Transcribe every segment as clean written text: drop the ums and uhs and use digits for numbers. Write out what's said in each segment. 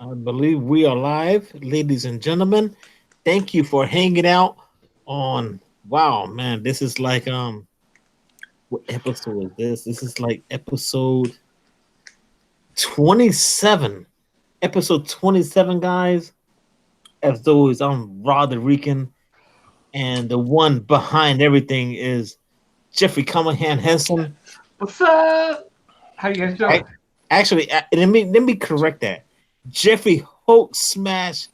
I believe we are live, ladies and gentlemen. Thank you for hanging out on. Wow, man, this is like what episode is this? This is like episode 27. Episode 27, guys. As always, I'm Roderican, and the one behind everything is Jeffrey KomiKHAN Henson. What's up? How you guys doing? Actually, let me correct that. Jeffrey Hulk Smash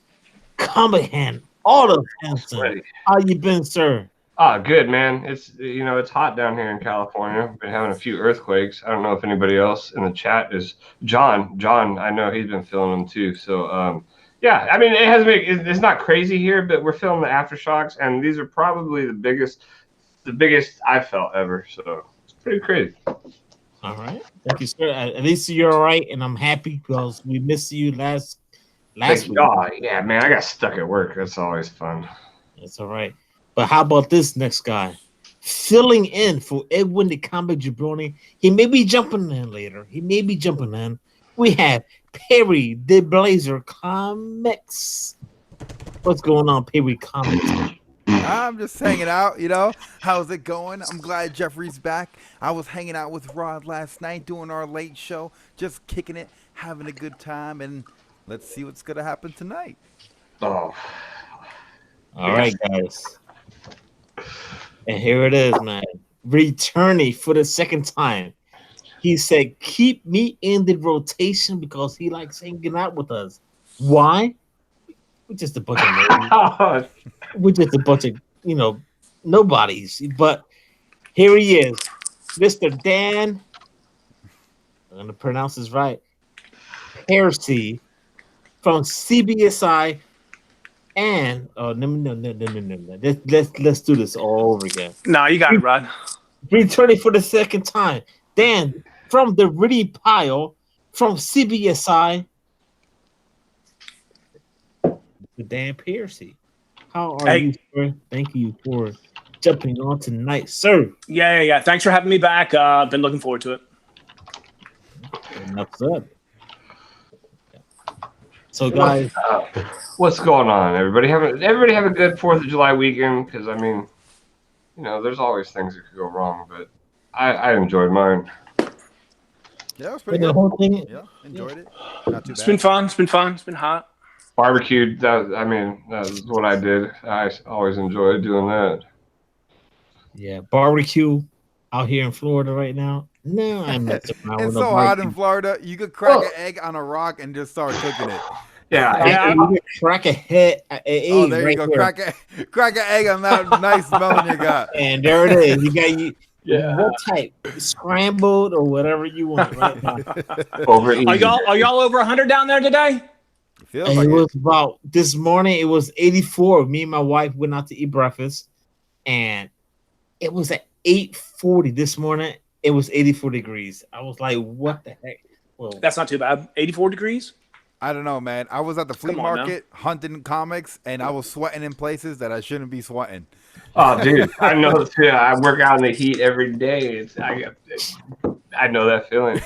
KomiKHAN all of Henson. How you been, sir? Good, man. It's hot down here in California. We've been having a few earthquakes. I don't know if anybody else in the chat is John. John, I know he's been feeling them too. So yeah, I mean it's not crazy here, but we're feeling the aftershocks, and these are probably the biggest I've felt ever. So it's pretty crazy. All right, thank you, sir. At least you're all right, and I'm happy because we missed you last week. Oh, yeah, man, I got stuck at work. That's always fun. That's all right. But how about this next guy? Filling in for Edwin the Comic Jabroni. He may be jumping in later. We have Perry the Blazer Comics. What's going on, Perry Comics? I'm just hanging out, How's it going? I'm glad Jeffrey's back. I was hanging out with Rod last night doing our late show, just kicking it, having a good time, and let's see what's going to happen tonight. Oh. All right, guys. And here it is, man. Returning for the second time. He said, keep me in the rotation because he likes hanging out with us. Why? We're just a bunch of we're just a bunch of, nobodies. But here he is, Mr. Dan. I'm going to pronounce this right. Piercy from CBSI. And no. Let's do this all over again. No, you got it, Rod. Returning for the second time. Dan from the Ritty Pile from CBSI. Dan Piercy. How are you, sir? Thank you for jumping on tonight, sir. Yeah. Thanks for having me back. Been looking forward to it. Enough said. So, guys, what's going on? Everybody have a good 4th of July weekend? Because I mean, there's always things that could go wrong, but I enjoyed mine. Yeah, it was pretty good. The whole thing, Enjoyed it. Not too bad. It's been fun. It's been hot. Barbecued. That's what I did. I always enjoyed doing that. Yeah, barbecue out here in Florida right now. No, I'm not. It's so hot in Florida. You could crack an egg on a rock and just start cooking it. Yeah. You could crack a head. Oh, there you go. Crack an egg on that nice melon you got. And there it is. You got you. Yeah. What type? Scrambled or whatever you want right now. Are y'all over 100 down there today? It was about this morning. It was 84. Me and my wife went out to eat breakfast, and it was at 8:40 this morning. It was 84 degrees. I was like, "What the heck?" Well, that's not too bad. 84 degrees. I don't know, man. I was at the flea market hunting comics, and I was sweating in places that I shouldn't be sweating. Oh, dude, I know too. I work out in the heat every day. I know that feeling.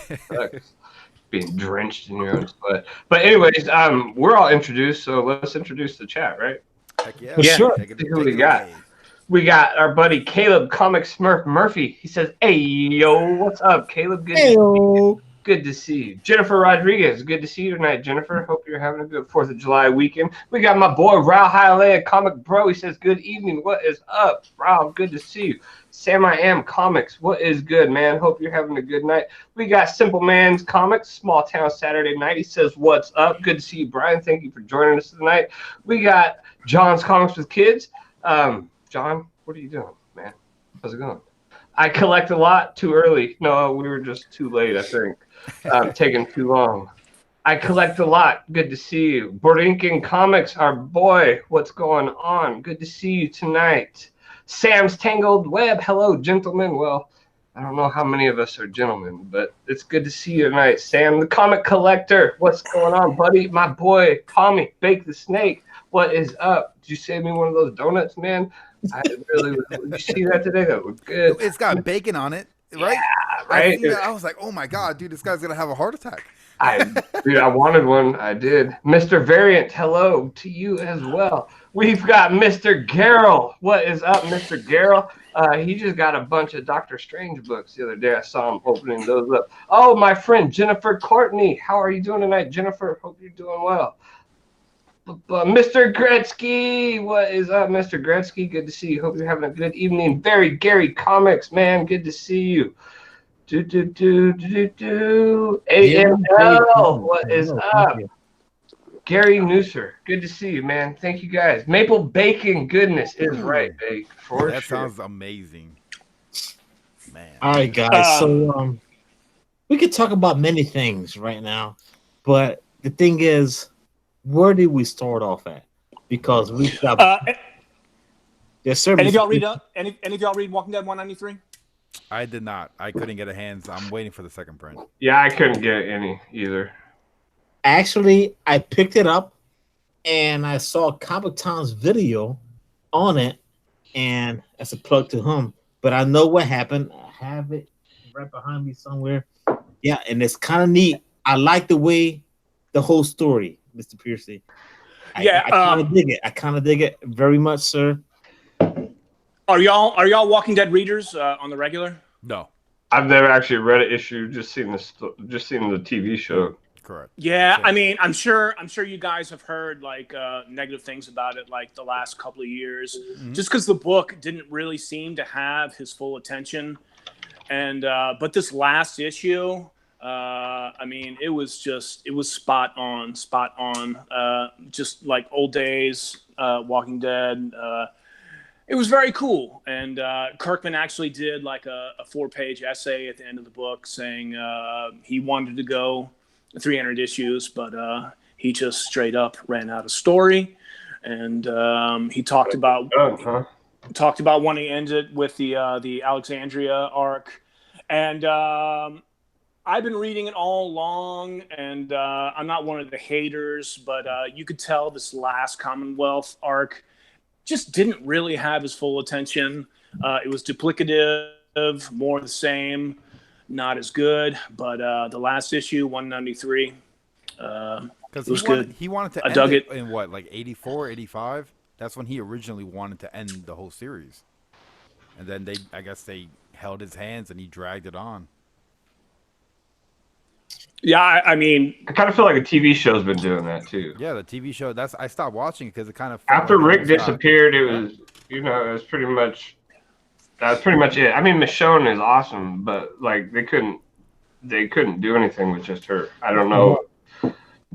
Being drenched in your own sweat. But anyways, we're all introduced, so let's introduce the chat, right? Heck yeah. Sure. Who we got? We got our buddy Caleb Comic Smurf Murphy. He says, "Hey yo, what's up, Caleb? Good to see you." Jennifer Rodriguez, good to see you tonight, Jennifer. Hope you're having a good 4th of July weekend. We got my boy Raul Hialeah, Comic Bro. He says, "Good evening. What is up, Raul? Good to see you." Sam I Am Comics. What is good, man? Hope you're having a good night. We got Simple Man's Comics, Small Town Saturday Night. He says, "What's up? Good to see you, Brian. Thank you for joining us tonight." We got John's Comics with Kids. John, what are you doing, man? How's it going? I collect a lot too early. No, we were just too late, I think. Taking too long. I collect a lot. Good to see you. Borinkin Comics, our boy. What's going on? Good to see you tonight. Sam's Tangled Web. Hello, gentlemen. Well, I don't know how many of us are gentlemen, but it's good to see you tonight. Sam, the comic collector. What's going on, buddy? My boy, Tommy, Bake the Snake. What is up? Did you save me one of those donuts, man? I really did you see that today? That was good. It's got bacon on it. right? Yeah, right. I was like, oh my god, dude, this guy's gonna have a heart attack. Dude, I wanted one. I did. Mr. Variant, hello to you as well. We've got Mr. Garrell. What is up, Mr. Garrell? He just got a bunch of Doctor Strange books the other day. I saw him opening those up. Oh, my friend Jennifer Courtney. How are you doing tonight, Jennifer? Hope you're doing well. Mr. Gretzky, what is up, Mr. Gretzky? Good to see you. Hope you're having a good evening. Barry Gary Comics, man. Good to see you. AML, what is up? Gary Newser, good to see you, man. Thank you guys. Maple bacon goodness is right, Bake, for that sure. sounds amazing, man. All right, guys. So we could talk about many things right now, but the thing is, where did we start off at? Because we've got Any of y'all read any of y'all read Walking Dead 193? I did not. I couldn't get a hands. I'm waiting for the second print. Yeah, I couldn't get any either. Actually, I picked it up and I saw KomiKHAN's video on it, and that's a plug to him. But I know what happened. I have it right behind me somewhere. Yeah, and it's kind of neat. I like the way the whole story, Mr. Piercy. I kind of dig it. I kind of dig it very much, sir. Are y'all Walking Dead readers on the regular? No, I've never actually read an issue. Just seen the TV show. correct. Yeah, I mean, I'm sure you guys have heard like negative things about it, like the last couple of years, just because the book didn't really seem to have his full attention, and but this last issue, I mean, it was spot on, just like old days, Walking Dead. It was very cool, and Kirkman actually did like a 4-page essay at the end of the book saying he wanted to go 300 issues, but he just straight up ran out of story, and he talked about wanting to end it with the Alexandria arc, and I've been reading it all along, and I'm not one of the haters, but you could tell this last Commonwealth arc just didn't really have his full attention. It was duplicative, more the same, not as good. But the last issue, 193, it was good. He wanted to end it in what, like 84, 85? That's when he originally wanted to end the whole series. And then I guess they held his hands and he dragged it on. Yeah, I mean, I kind of feel like a TV show's been doing that too. Yeah, the TV show. I stopped watching it because it kind of after Rick disappeared. It was, it was pretty much. That was pretty much it. I mean, Michonne is awesome, but like they couldn't do anything with just her. I don't know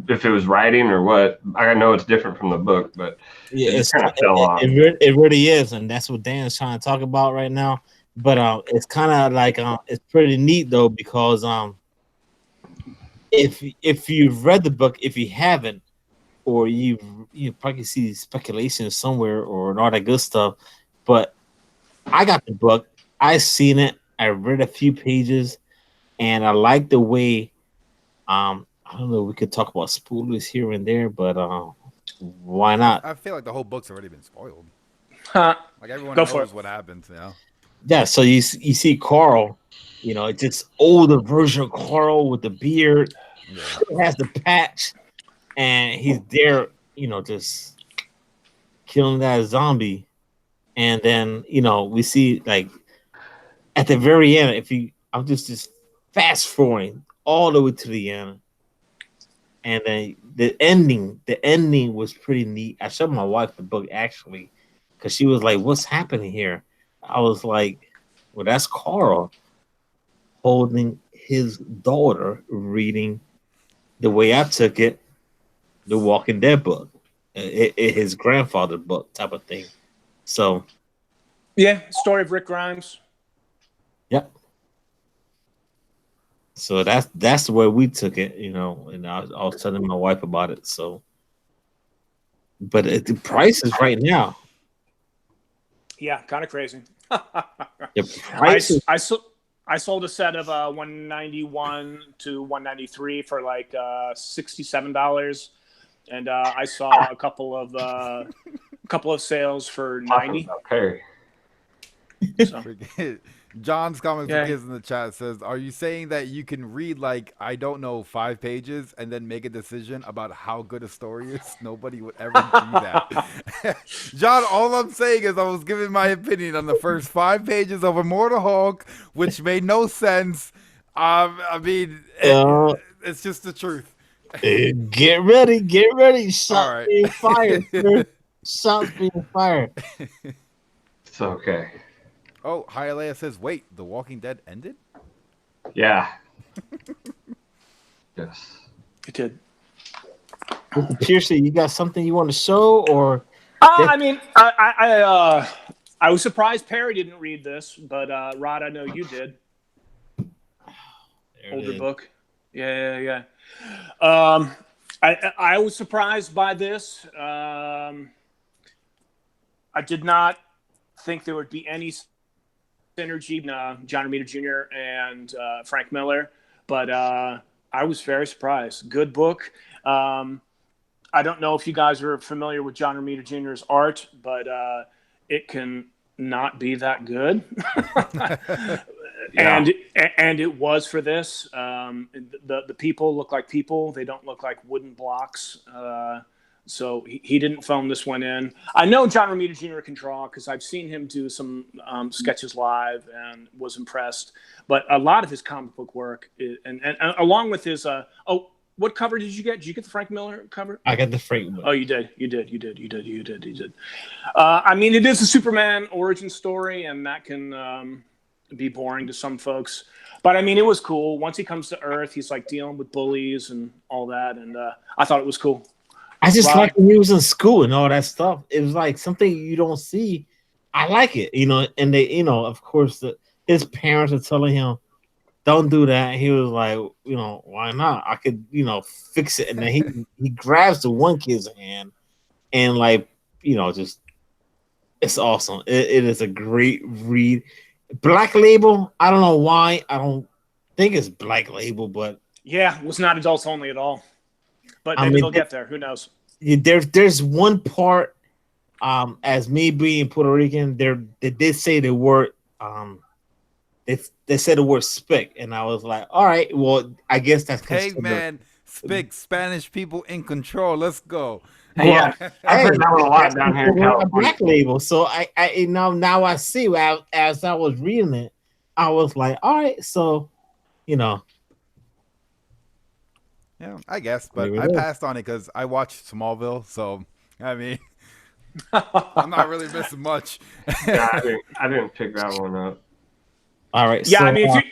if it was writing or what. I know it's different from the book, but yeah, it kind of fell off. It really is, and that's what Dan's trying to talk about right now. But it's kind of like it's pretty neat though, because if you've read the book, if you haven't, or you probably see speculation somewhere or all that good stuff, but I got the book, I seen it, I read a few pages, and I like the way I don't know, we could talk about spoilers here and there, but why not? I feel like the whole book's already been spoiled. Like everyone knows what happens, you know. Yeah, so you see Carl, just older version of Carl with the beard, still has the patch, and he's there, just killing that zombie. And then, we see like at the very end, I'm just fast forwarding all the way to the end. And then the ending was pretty neat. I showed my wife the book actually, because she was like, "What's happening here?" I was like, "Well, that's Carl holding his daughter, reading the way I took it, the Walking Dead book, his grandfather's book type of thing." So, yeah, story of Rick Grimes. Yep. So that's the way we took it, and I was telling my wife about it. So, but the price is right now. Yeah, kind of crazy. The price I sold a set of 191 to 193 for like $67, and I saw a couple of sales for 90. Perry. So. John's Comics for Kids in the chat says, "Are you saying that you can read like I don't know 5 pages and then make a decision about how good a story is? Nobody would ever do that." John, all I'm saying is I was giving my opinion on the first 5 pages of Immortal Hulk, which made no sense. I mean, it's just the truth. Get ready. Shots being fired, sir. Shots being fired. It's okay. Oh, Hialeah says, "Wait, The Walking Dead ended?" Yeah. Yes. It did. Piercy, you got something you want to show, or? I mean, I was surprised Perry didn't read this, but Rod, I know you did. Older book. Yeah. I was surprised by this. I did not think there would be any synergy John Romita Jr. and Frank Miller, but I was very surprised. Good book. I don't know if you guys are familiar with John Romita Jr.'s art, but it can not be that good. Yeah. And it was for this. The people look like people. They don't look like wooden blocks. So he didn't phone this one in. I know John Romita Jr. can draw because I've seen him do some sketches live and was impressed. But a lot of his comic book work, and along with his what cover did you get? Did you get the Frank Miller cover? I got the Frank Miller. Oh, you did. I mean, it is a Superman origin story, and that can be boring to some folks. But I mean, it was cool. Once he comes to Earth, he's like dealing with bullies and all that, and I thought it was cool. I just like when he was in school and all that stuff. It was like something you don't see. I like it, and they, of course, his parents are telling him, "Don't do that." He was like, why not? I could, fix it. And then he grabs the one kid's hand and just, it's awesome. It is a great read. Black Label. I don't know why. I don't think it's Black Label, but yeah, it was not adults only at all. But maybe they'll get there. Who knows? There's one part. As me being Puerto Rican, they did say the word. They said the word "spick," and I was like, "All right, well, I guess that's." Hey man, spick, Spanish people in control. Let's go. Yeah, I've heard that one a lot down here in California. Black Label. So I now I see. As I was reading it, I was like, "All right, so." Yeah, I guess, but I passed on it because I watched Smallville, so I mean, I'm not really missing much. Yeah, I didn't pick that one up. All right. Yeah, so, I mean,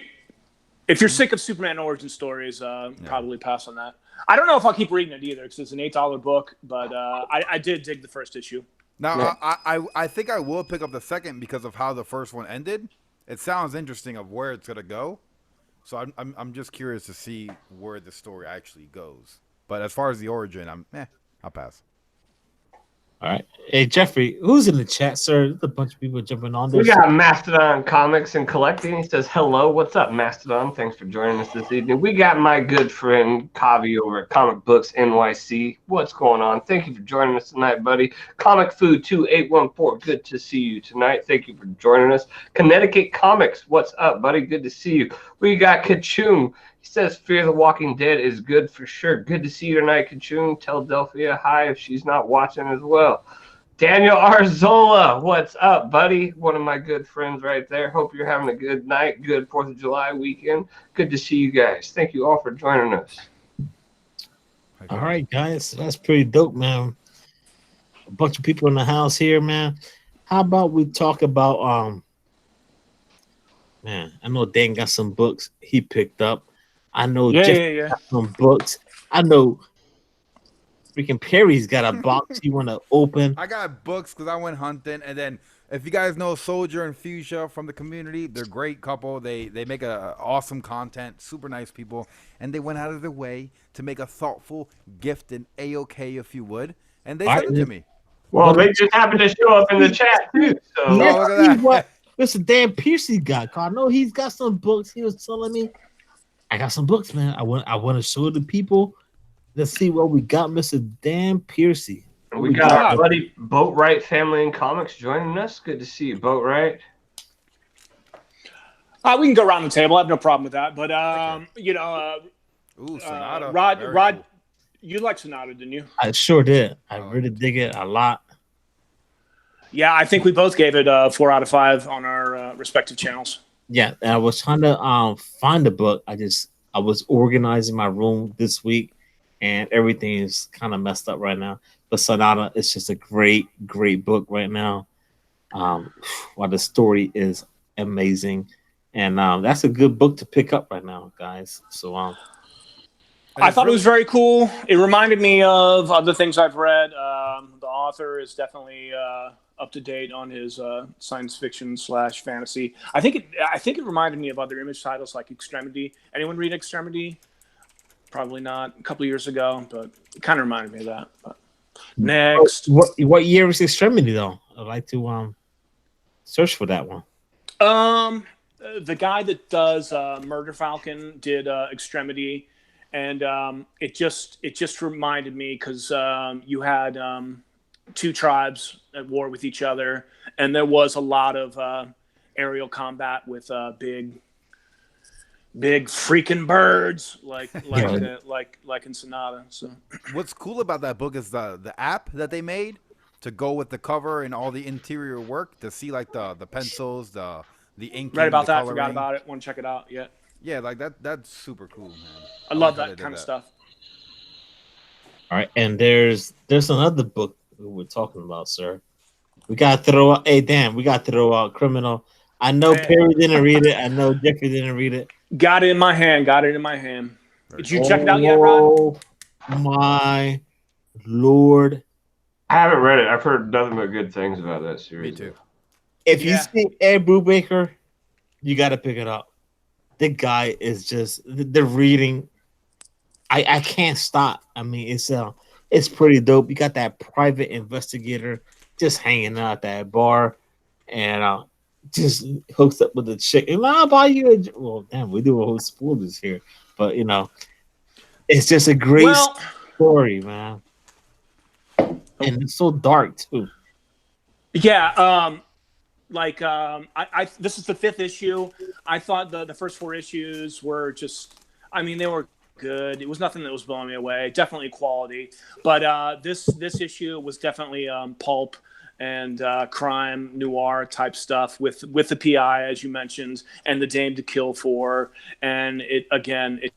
if you're sick of Superman origin stories, probably pass on that. I don't know if I'll keep reading it either because it's an $8 book, but I did dig the first issue. Now, I think I will pick up the second because of how the first one ended. It sounds interesting of where it's gonna go. So I'm just curious to see where the story actually goes. But as far as the origin, I'll pass. All right. Hey, Jeffrey, who's in the chat, sir? There's a bunch of people jumping on this. We got Mastodon Comics and Collecting. He says, "Hello, what's up, Mastodon? Thanks for joining us this evening." We got my good friend Kavi over at Comic Books NYC. What's going on? Thank you for joining us tonight, buddy. Comic Food 2814. Good to see you tonight. Thank you for joining us. Connecticut Comics. What's up, buddy? Good to see you. We got Kachung. He says, "Fear the Walking Dead is good for sure." Good to see you tonight, Kachung. Tell Delphia hi if she's not watching as well. Daniel Arzola, what's up, buddy? One of my good friends right there. Hope you're having a good night, good 4th of July weekend. Good to see you guys. Thank you all for joining us. All right, guys. That's pretty dope, man. A bunch of people in the house here, man. How about we talk about, man, I know Dan got some books he picked up. I know Jeff got some books. I know freaking Perry's got a box you want to open. I got books because I went hunting, and then if you guys know Soldier and Fuchsia from the community, they're a great couple. They make awesome content, super nice people, and they went out of their way to make a thoughtful gift in A-OK, if you would, and they sent it to me. Well, they just happened to show up in the chat too. So look at that. What Mr. Dan Piercy got? I know he's got some books. He was telling me, I got some books, man. I want to show the people. Let's see what we got, Mr. Dan Piercy. We got our buddy Boatwright Family and Comics joining us. Good to see you, Boatwright. We can go around the table. I have no problem with that. But Sonata. Rod, Cool. you liked Sonata, didn't you? I sure did. I really dig it a lot. Yeah, I think we both gave it 4 out of 5 on our respective channels. Yeah, and I was trying to find the book. I was organizing my room this week, and everything is kind of messed up right now. But Sonata is just a great book right now. While the story is amazing, and that's a good book to pick up right now, guys. So I thought it was very cool. It reminded me of other things I've read. The author is definitely up to date on his science fiction / fantasy. I think it reminded me of other Image titles like Extremity. Anyone read Extremity? Probably not. A couple years ago, but it kind of reminded me of that. But next, what year was Extremity though? I'd like to search for that one. The guy that does Murder Falcon did Extremity. And it just reminded me because you had 2 tribes at war with each other, and there was a lot of aerial combat with big freaking birds like in Sonata. So what's cool about that book is the app that they made to go with the cover and all the interior work to see like the pencils, the inking, right about the that. coloring. Forgot about it. Want to check it out? Yeah. Yeah, like that's super cool, man. I love that kind of stuff. All right, and there's another book we were talking about, sir. We gotta throw out. Hey, damn, we gotta throw out Criminal. I know Perry didn't read it. I know Jeffrey didn't read it. Got it in my hand. Did you check it out yet, Rod? Oh my Lord! I haven't read it. I've heard nothing but good things about that series. Me too. If you see Ed Brubaker, you got to pick it up. The guy is just the reading. I can't stop. I mean, it's pretty dope. You got that private investigator just hanging out at that bar, and just hooks up with the chick. And I'll buy you. Well, damn, we do a whole spoilers here, but it's just a great story, man. And it's so dark too. Yeah. This is the 5th issue. I thought the first 4 issues were just, they were good. It was nothing that was blowing me away. Definitely quality, but this issue was definitely pulp and crime noir type stuff with the PI, as you mentioned, and the Dame to Kill For, and it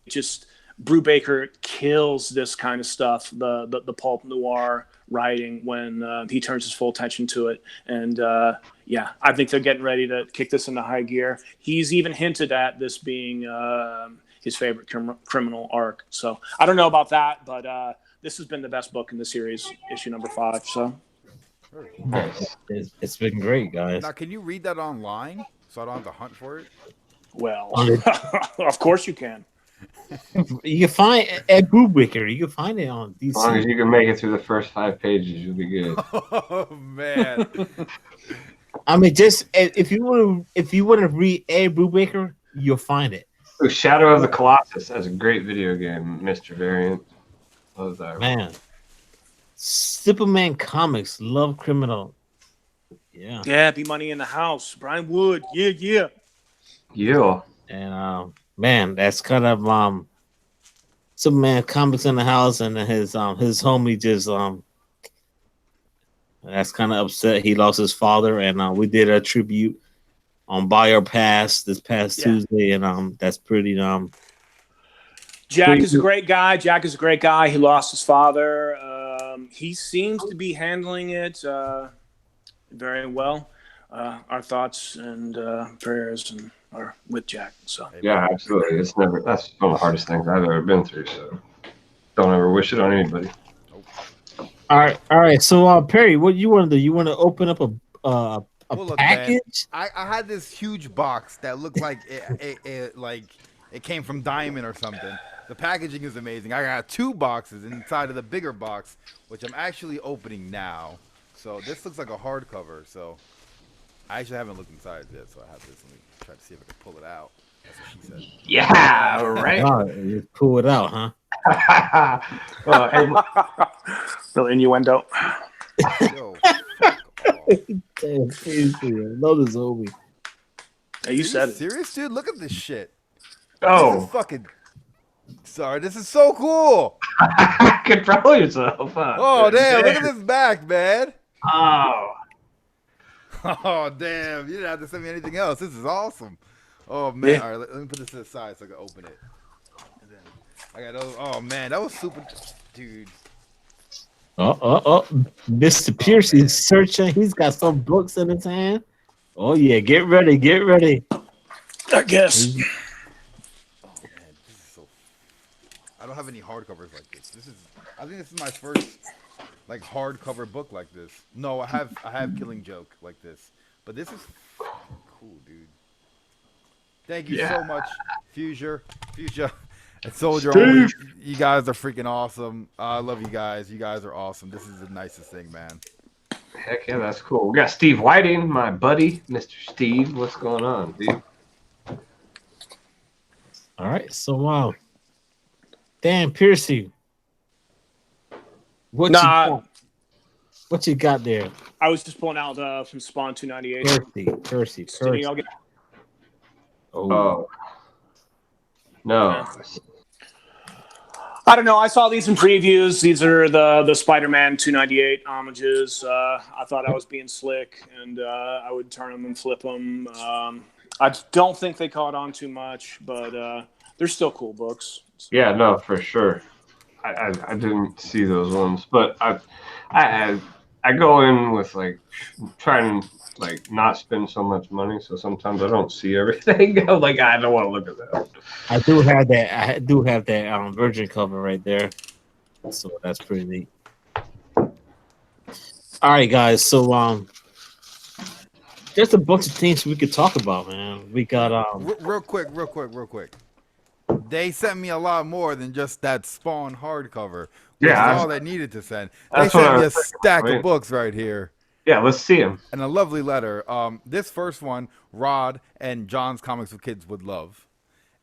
just Brubaker kills this kind of stuff, the pulp noir writing when he turns his full attention to it. And I think they're getting ready to kick this into high gear. He's even hinted at this being his favorite criminal arc. So I don't know about that, but this has been the best book in the series, issue number 5. So it's been great, guys. Now, can you read that online so I don't have to hunt for it? Well, of course you can. You can find Ed Brubaker. You can find it on DC. As long as you can make it through the first 5 pages, you'll be good. Oh man! Just if you want to read Ed Brubaker, you'll find it. Ooh, Shadow of the Colossus. That's a great video game, Mr. Variant. Love that. Man, Superman comics, love Criminal. Yeah. Yeah, Be Money in the House. Brian Wood. Yeah. And man, that's kind of Superman comics in the house, and his homie just that's kind of upset. He lost his father, and we did a tribute on Buy or Pass this past Tuesday, and that's pretty Jack is a great guy. He lost his father. He seems to be handling it very well. Our thoughts and prayers are with Jack. So yeah, absolutely. That's one of the hardest things I've ever been through. So don't ever wish it on anybody. All right. So Perry, what you want to do? You want to open up a package? Man, I had this huge box that looked like it came from Diamond or something. The packaging is amazing. I got 2 boxes inside of the bigger box, which I'm actually opening now. So this looks like a hardcover. So I actually haven't looked inside yet. So I have this. Let me try to see if I can pull it out. That's what she said. Yeah, right. Oh, you pull it out, huh? Little innuendo. Yo, Damn, Piercy, I love this homie. Hey, you said it. Serious, dude? Look at this shit. Oh. This is fucking. Sorry, this is so cool. Control yourself. Oh, damn. Look at this back, man. Oh. Oh, damn. You didn't have to send me anything else. This is awesome. Oh, man. Yeah. All right, let me put this to the side so I can open it. And then I got those. Oh, man. That was super. Dude. Mr. Piercy's searching. He's got some books in his hand. Oh, yeah. Get ready. Get ready. I guess. Oh, man. This is so. I don't have any hardcovers like this. I think this is my first like hardcover book like this. No, I have Killing Joke like this, but this is cool, dude. Thank you so much, Fuchsia, and Soldier. You guys are freaking awesome. I love you guys. You guys are awesome. This is the nicest thing, man. Heck yeah, that's cool. We got Steve Whiting, my buddy, Mr. Steve. What's going on, dude? All right. So, Dan Piercy. What you got there? I was just pulling out from Spawn 298. Percy. Oh. No. I don't know. I saw these in previews. These are the Spider-Man 298 homages. I thought I was being slick, and I would turn them and flip them. I don't think they caught on too much, but they're still cool books. Yeah, no, for sure. I didn't see those ones, but I go in with like trying to like not spend so much money, so sometimes I don't see everything. I'm like, I don't want to look at that. I do have that Virgin cover right there, so that's pretty neat. All right, guys. So there's a bunch of things we could talk about, man. We got real quick. They sent me a lot more than just that Spawn hardcover. That's all they needed to send. They sent me a stack of books right here. Yeah, let's see them. And a lovely letter. This first one, Rod and John's Comics for Kids Would Love,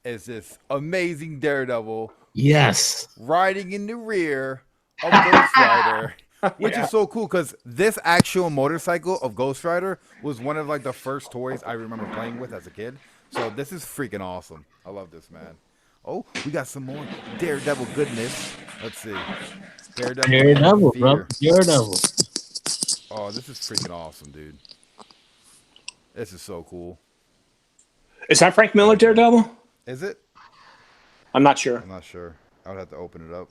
is this amazing Daredevil. Yes. Riding in the rear of Ghost Rider. Which is so cool because this actual motorcycle of Ghost Rider was one of like the first toys I remember playing with as a kid. So this is freaking awesome. I love this, man. Oh, we got some more Daredevil goodness. Let's see. Daredevil, bro. Daredevil. Oh, this is freaking awesome, dude. This is so cool. Is that Frank Miller Daredevil? Is it? I'm not sure. I'm not sure. I would have to open it up.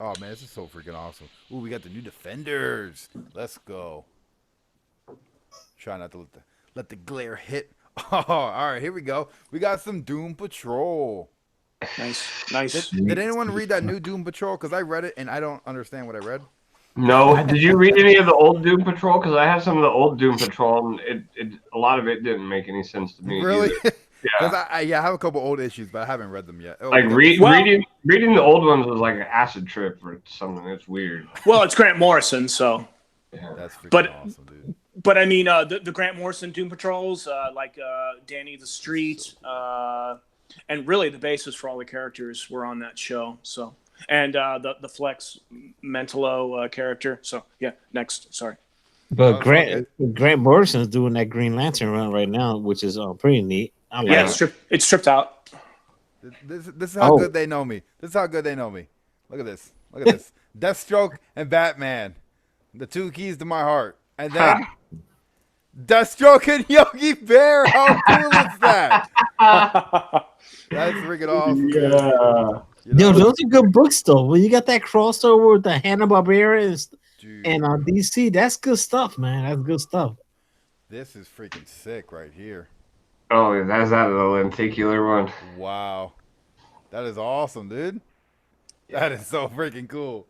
Oh, man, this is so freaking awesome. Ooh, we got the new Defenders. Let's go. Try not to let the glare hit. Oh, all right, here we go. We got some Doom Patrol. Nice. Did anyone read that new Doom Patrol? Because I read it, and I don't understand what I read. No. Did you read any of the old Doom Patrol? Because I have some of the old Doom Patrol, and a lot of it didn't make any sense to me. Really? Yeah. I have a couple old issues, but I haven't read them yet. Like reading the old ones was like an acid trip or something. It's weird. Well, it's Grant Morrison, so. Yeah. That's freaking awesome, dude. But I mean, the Grant Morrison Doom Patrols, like Danny the Street, and really the basis for all the characters were on that show. So, and the Flex Mentalo character. So yeah, next. Sorry. But Grant Morrison is doing that Green Lantern run right now, which is pretty neat. It's stripped out. This is how good they know me. Look at this. Deathstroke and Batman, the two keys to my heart, and then. Deathstroke and Yogi Bear. How cool is that? That's freaking awesome. Yeah. Yo, those are good books though. When you got that crossover with the Hanna-Barbera and DC, that's good stuff, man. That's good stuff. This is freaking sick right here. Oh, that's that the lenticular one. Wow. That is awesome, dude. That is so freaking cool.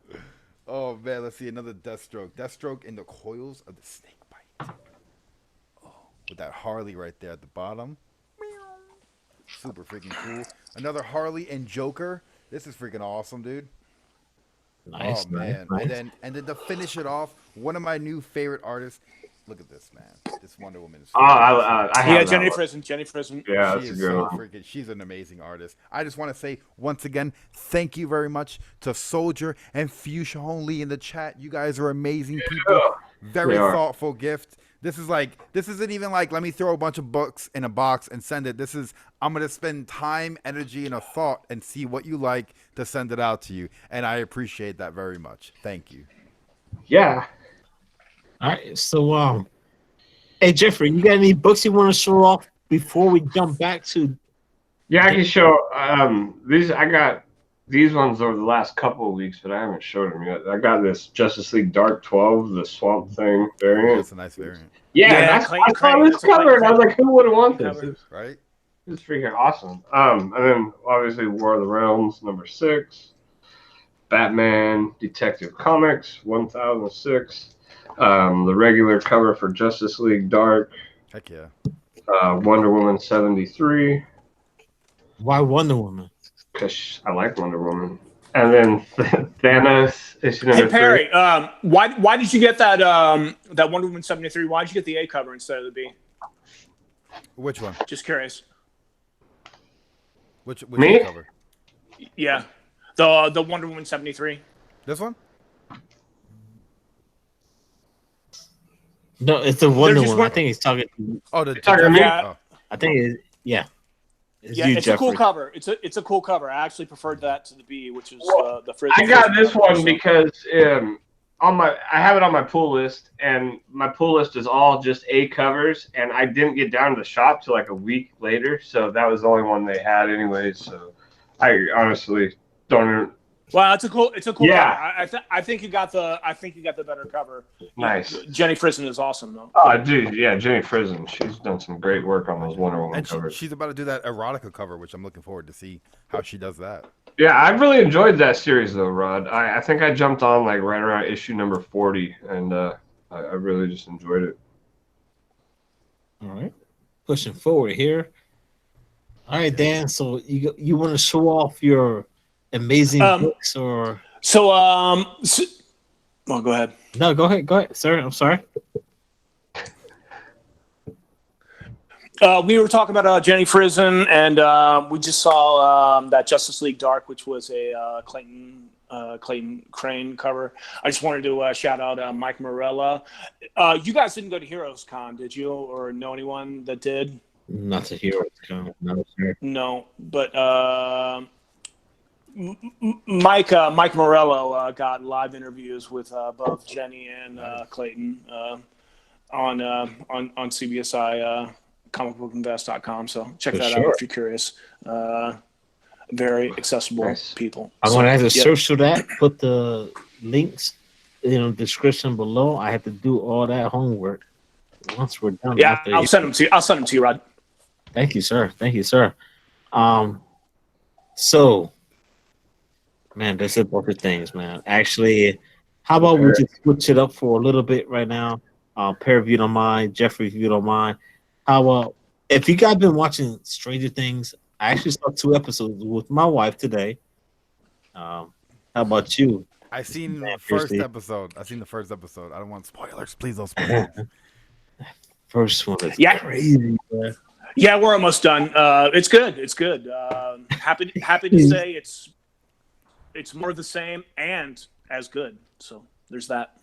Oh man, let's see another Deathstroke. Deathstroke in the coils of the snake bite. With that Harley right there at the bottom. Super freaking cool. Another Harley and Joker. This is freaking awesome, dude. Nice, man. Nice. And then to finish it off, one of my new favorite artists. Look at this, man. This Wonder Woman is I have Jenny Frison. Yeah, that's a good one. She's an amazing artist. I just want to say once again, thank you very much to Soldier and Fuchsia Lee in the chat. You guys are amazing people. Very thoughtful gift. This isn't even like let me throw a bunch of books in a box and send it. This is I'm gonna spend time, energy, and a thought and see what you like to send it out to you. And I appreciate that very much. Thank you. Yeah. All right. So hey Jeffrey, you got any books you want to show off before we jump back to? Yeah, I can show these. I got these ones over the last couple of weeks, but I haven't showed them yet. I got this Justice League Dark 12, the Swamp Thing variant. That's a nice variant. Yeah, I saw this cover and I was like, who would have wanted this? Right? It's freaking awesome. And then obviously War of the Realms #6, Batman Detective Comics 1006, the regular cover for Justice League Dark. Heck yeah. Wonder Woman 73. Why Wonder Woman? Because I like Wonder Woman. And then Thanos issue number 3. Hey Perry, why did you get that that Wonder Woman 73? Why did you get the A cover instead of the B? Which one? Just curious. Which Me? cover? Yeah, the Wonder Woman 73. This one? No, it's the Wonder Woman. one- I think he's talking. Oh, the talking to me? Yeah. I think yeah. It's Yeah, you, it's Jeffrey. a cool cover. It's a cool cover. I actually preferred that to the B, which is the Frizz. I got this one because I have it on my pull list, and my pull list is all just A covers, and I didn't get down to the shop till like a week later, so that was the only one they had anyway. So I honestly don't even. Well, it's a cool Yeah. cover. I think you got the better cover. Nice. Jenny Frison is awesome though. Oh, dude, yeah, Jenny Frison. She's done some great work on those Wonder Woman And covers. she's about to do that erotica cover, which I'm looking forward to see how she does that. Yeah, I've really enjoyed that series though, Rod. I think I jumped on like right around issue number 40, and I really just enjoyed it. All right, pushing forward here. All right, Dan. So you want to show off your amazing books or? So well, go ahead. No, go ahead, sir. I'm sorry. We were talking about Jenny Frison, and we just saw that Justice League Dark, which was a Clayton Crane cover. I just wanted to shout out Mike Morella. You guys didn't go to Heroes Con, did you, or know anyone that did? Not to Heroes Con, no, sir. No, but Mike Morello got live interviews with both Jenny and Clayton on CBSI. ComicBookInvest.com. So check that out if you're curious. Very accessible people. I'm gonna have to search for that. Put the links in the description below. I have to do all that homework once we're done. Yeah, I'll send them to you. I'll send them to you, Rod. Thank you, sir. So, man, there's a bunch of things, man. Actually, how about we just switch it up for a little bit right now? Perry, if you don't mind, Jeffrey, if you don't mind. How about if you guys been watching Stranger Things? I actually saw 2 episodes with my wife today. How about you? I seen the first episode. I don't want spoilers. Please don't spoil. First one is crazy, man. Yeah, we're almost done. It's good. It's good. Happy to say it's more of the same and as good. So there's that.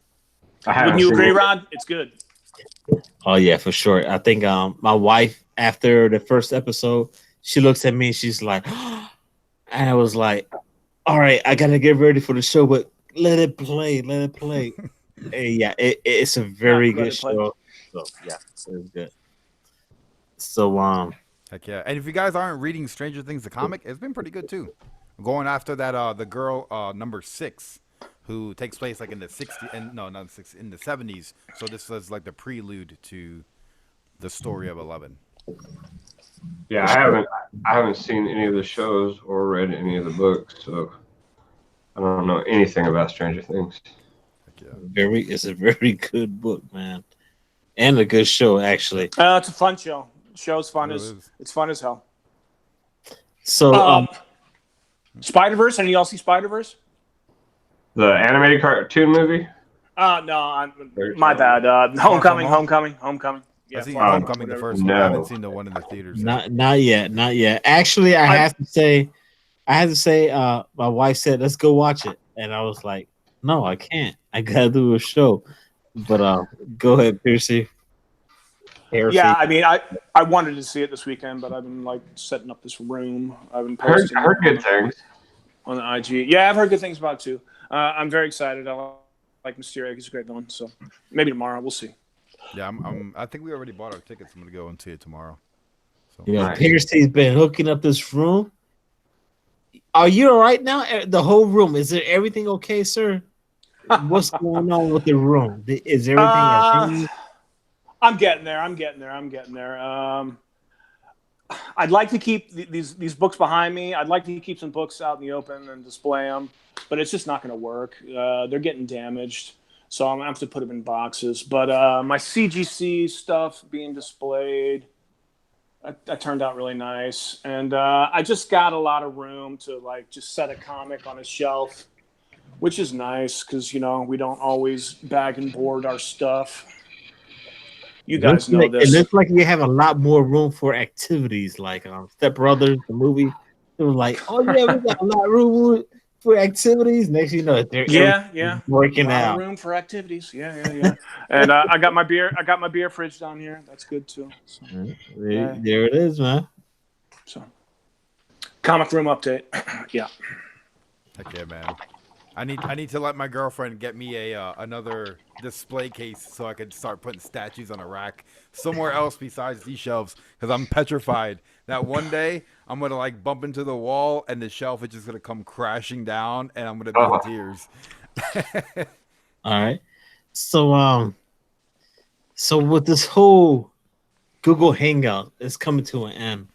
Wouldn't you agree, Rod? It's good. Oh yeah, for sure. I think my wife, after the first episode, she looks at me and she's like, and I was like, all right, I gotta get ready for the show, but let it play. Hey, yeah, it's a very good show. So yeah, it's good. So heck yeah. And if you guys aren't reading Stranger Things the comic, it's been pretty good too. Going after that the girl #6 who takes place like in the 60s and no, not 60s, in the 70s. So this was like the prelude to the story of 11. Yeah, I haven't seen any of the shows or read any of the books, so I don't know anything about Stranger Things. It's a very good book, man, and a good show actually. It's a fun show. The show's fun. It's fun as hell. So Spider-Verse. Any of y'all see Spider-Verse? The animated cartoon movie? No, my bad. Homecoming. Yeah, I've seen Homecoming the first one. I haven't seen the one in the theaters. Not yet. Actually, I have to say, my wife said, "Let's go watch it," and I was like, "No, I can't. I gotta do a show." But go ahead, Piercy. Piercy. Yeah, I mean, I wanted to see it this weekend, but I've been like setting up this room. I've been posting. I heard good things on the IG. Yeah, I've heard good things about it too. I'm very excited. I like Mysterio. He's a great villain. So maybe tomorrow we'll see. Yeah, I think we already bought our tickets. I'm gonna go and see it tomorrow. So. Nice. Piercy's been hooking up this room. Are you all right now? The whole room. Is everything okay, sir? What's going on with the room? Is everything? I'm getting there. I'd like to keep these books behind me. I'd like to keep some books out in the open and display them, but it's just not going to work. They're getting damaged, so I'm going to have to put them in boxes. But my CGC stuff being displayed, that turned out really nice. And I just got a lot of room to like just set a comic on a shelf, which is nice because, you know, we don't always bag and board our stuff. You guys know this. It looks like you have a lot more room for activities, like Step Brothers, the movie. It was like, oh yeah, we got a lot of room for activities. Next, you know, they're working out. Room for activities. Yeah. And I got my beer fridge down here. That's good too. So, there it is, man. So, comic room update. Yeah. Heck yeah, man. I need to let my girlfriend get me another display case so I could start putting statues on a rack somewhere else besides these shelves, because I'm petrified that one day I'm gonna like bump into the wall and the shelf is just gonna come crashing down and I'm gonna be in tears. All right. So with this whole Google Hangout is coming to an end.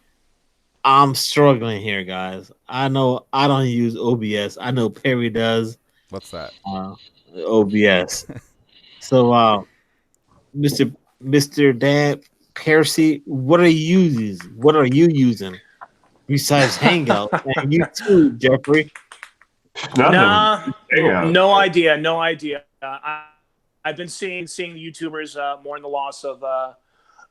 I'm struggling here, guys. I know I don't use OBS. I know Perry does. What's that? OBS. So, Mr. Dan Piercy, what are you using? What are you using besides Hangout? And you too, Jeffrey. Nah, no idea. I've been seeing the YouTubers mourn the loss of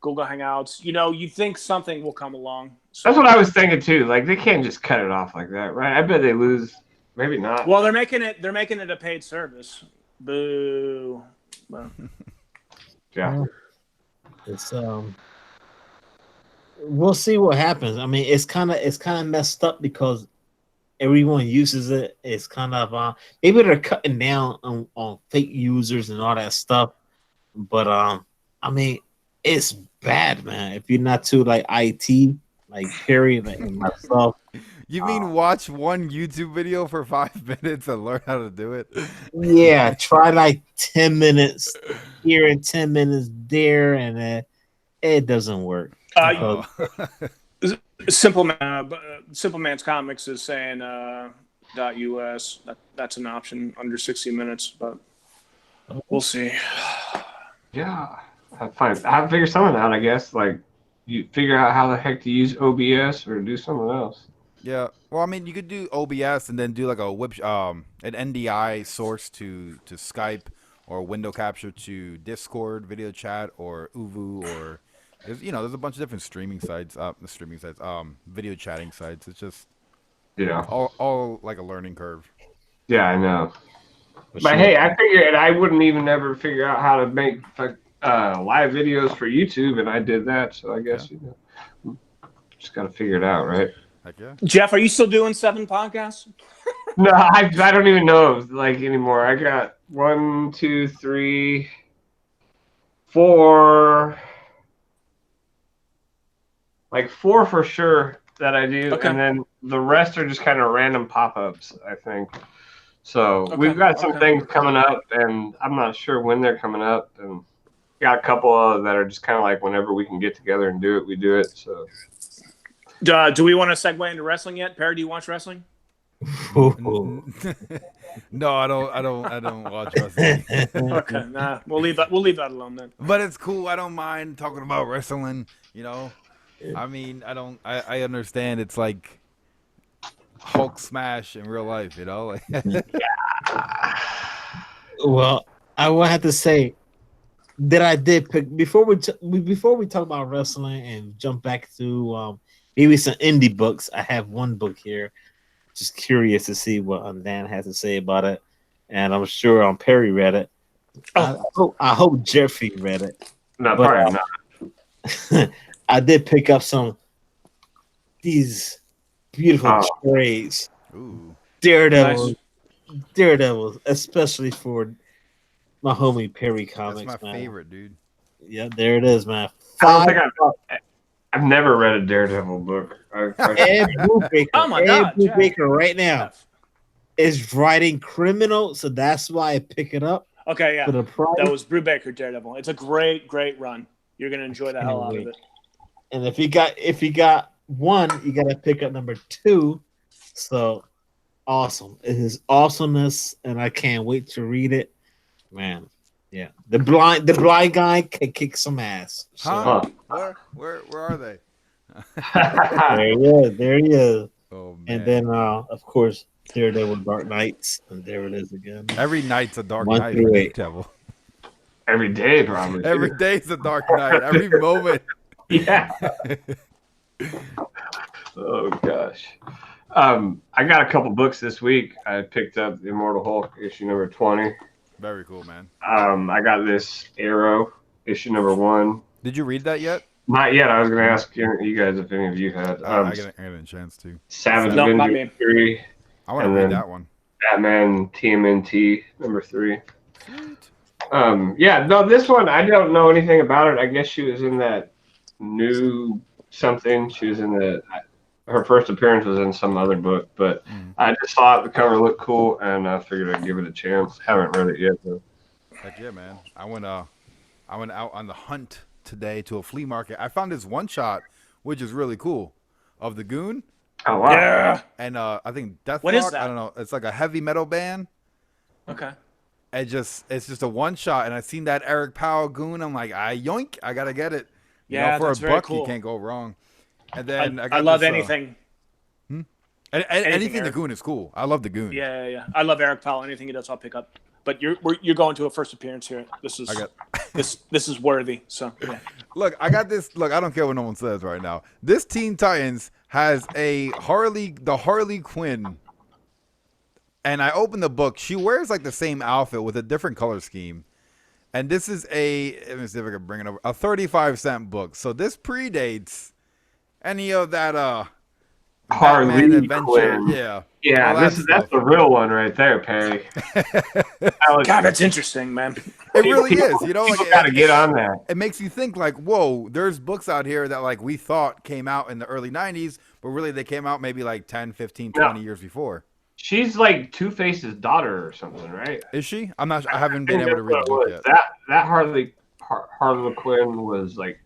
Google Hangouts. You know, you think something will come along. So. That's what I was thinking too. Like they can't just cut it off like that, right? I bet they lose. Maybe not. Well, they're making it a paid service. Boo. Well. Yeah. It's we'll see what happens. I mean, it's kind of messed up because everyone uses it. It's kind of maybe they're cutting down on fake users and all that stuff. But I mean, it's bad, man. If you're not too like IT, like Perry, like myself. You mean watch one YouTube video for 5 minutes and learn how to do it? Yeah, try like 10 minutes here and 10 minutes there, and it doesn't work. Simple Man's Comics is saying .us. That's an option under 60 minutes, but we'll see. Yeah, fine. I have to figure something out. I guess like you figure out how the heck to use OBS or do something else. Yeah, well, I mean, you could do OBS and then do like a an NDI source to Skype or window capture to Discord, video chat, or Uvu, or there's a bunch of different streaming sites, video chatting sites. It's just all like a learning curve. Yeah, I know. But hey, I figured I wouldn't even ever figure out how to make live videos for YouTube, and I did that. So I guess just got to figure it out, right? Heck yeah. Jeff, are you still doing 7 podcasts? No, I don't even know like anymore. I got 1, 2, 3, 4, like 4 for sure that I do, and then the rest are just kind of random pop-ups, I think. So we've got some things coming up, and I'm not sure when they're coming up, and got a couple that are just kind of like whenever we can get together and do it, we do it. So. Do we want to segue into wrestling yet? Perry, do you watch wrestling? No, I don't watch wrestling. Okay, nah, we'll leave that alone then. But it's cool. I don't mind talking about wrestling. I mean, I understand it's like Hulk smash in real life. Well, I will have to say that I did pick before we talk about wrestling and jump back to maybe some indie books. I have one book here. Just curious to see what Dan has to say about it, and I'm sure Perry read it. I hope Jeffrey read it. No, probably not. I did pick up these beautiful Oh. trades. Ooh. Daredevil, especially for my homie Perry That's Comics, my man. favorite, dude. Yeah, there it is, man. I don't think I've never read a Daredevil book. Ed Brubaker, Oh my God, Jeff. right now is writing Criminal, so that's why I pick it up. Okay, yeah. For the price. That was Brubaker Daredevil. It's a great run. You're gonna enjoy the hell out of it. And if you got one, you gotta pick up number 2. So awesome. It is awesomeness, and I can't wait to read it. Man. Yeah. The blind guy can kick some ass. Huh? Where are they? There he is. Oh man. And then of course Daredevil Dark Knights, and there it is again. Every night's a dark night for Daredevil. Every day, probably. Every day's a dark night. Every moment. Yeah. Oh gosh. I got a couple books this week. I picked up the Immortal Hulk issue number 20. Very cool, man. I got this Arrow issue number 1. Did you read that yet? Not yet. I was going to ask you guys if any of you had. I got a chance to. Savage Avenger 3. I want to read that one. Batman TMNT number 3. Sweet. Yeah, no, this one I don't know anything about it. I guess she was in that new something. She was in her first appearance was in some other book, but I just thought the cover looked cool, and I figured I'd give it a chance. Haven't read it yet, though. Heck yeah, man! I went out on the hunt today to a flea market. I found this one shot, which is really cool, of the Goon. Oh wow! Yeah. And I think Deathlock. What is that? I don't know. It's like a heavy metal band. Okay. It's just a one shot, and I seen that Eric Powell Goon. I'm like, yoink! I gotta get it. Yeah, for that's a very buck, cool. you can't go wrong. And then I love anything. Anything the Goon is cool. I love the Goon. Yeah. I love Eric Powell. Anything he does, I'll pick up. But you're going to a first appearance here. This is worthy. So yeah. Look, I got this. Look, I don't care what no one says right now. This Teen Titans has the Harley Quinn, and I opened the book. She wears like the same outfit with a different color scheme. And this is let me see if I can bring it over, a 35-cent book. So this predates any of that Harley adventure. Quinn. Yeah, that's the real one right there, Perry. God, that's interesting, man. It really is. You know, like gotta get on that. It makes you think like, whoa, there's books out here that like we thought came out in the early 90s, but really they came out maybe like 10, 15, 20 years before. She's like Two-Face's daughter or something, right? Is she? I'm not. I haven't been able to read the book yet. That Harley Quinn was like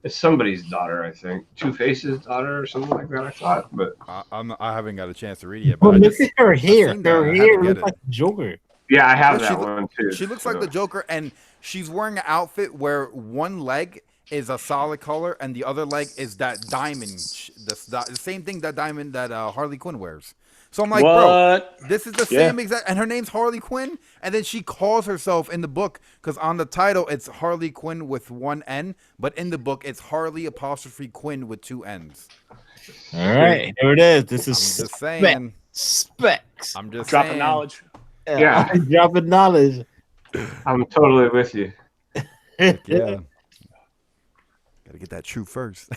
it's somebody's daughter, I think. Two-Face's daughter or something like that. I thought, but I haven't got a chance to read it yet. But look at her hair. Her hair looks like Joker. Yeah, I have that one too. She looks like the Joker, and she's wearing an outfit where one leg is a solid color and the other leg is that diamond. The same thing that Harley Quinn wears. So I'm like, bro, this is the same exact, and her name's Harley Quinn, and then she calls herself in the book, because on the title, it's Harley Quinn with one N, but in the book, it's Harley ' Quinn with 2 N's. All right, here it is. This is I'm just saying. Specs. I'm just dropping saying. knowledge. Yeah. Dropping knowledge. I'm totally with you. Yeah. Gotta get that truth first.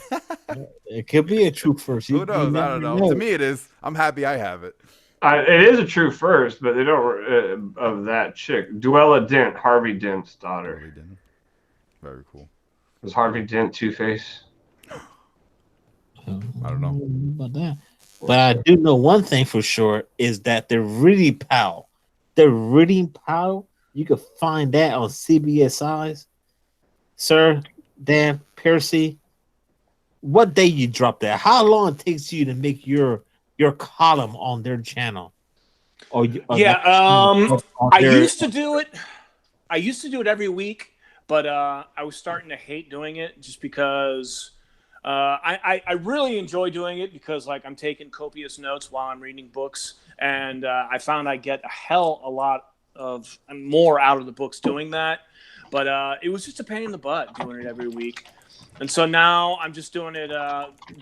It could be a truth first. Who knows? I don't know. To me, it is. I'm happy I have it. It is a true first, but they don't of that chick. Duella Dent, Harvey Dent's daughter. Harvey Dent. Very cool. Was Harvey Dent Two-Face? I don't know about that. But I do know one thing for sure is that they're reading pal. They're reading pal. You can find that on CBSI's. Sir, Dan, Piercy, what day you drop that? How long it takes you to make your column on their channel? I used to do it. I used to do it every week, but I was starting to hate doing it just because I really enjoy doing it because like I'm taking copious notes while I'm reading books, and I found I get a lot of more out of the books doing that. But it was just a pain in the butt doing it every week. And so now I'm just doing it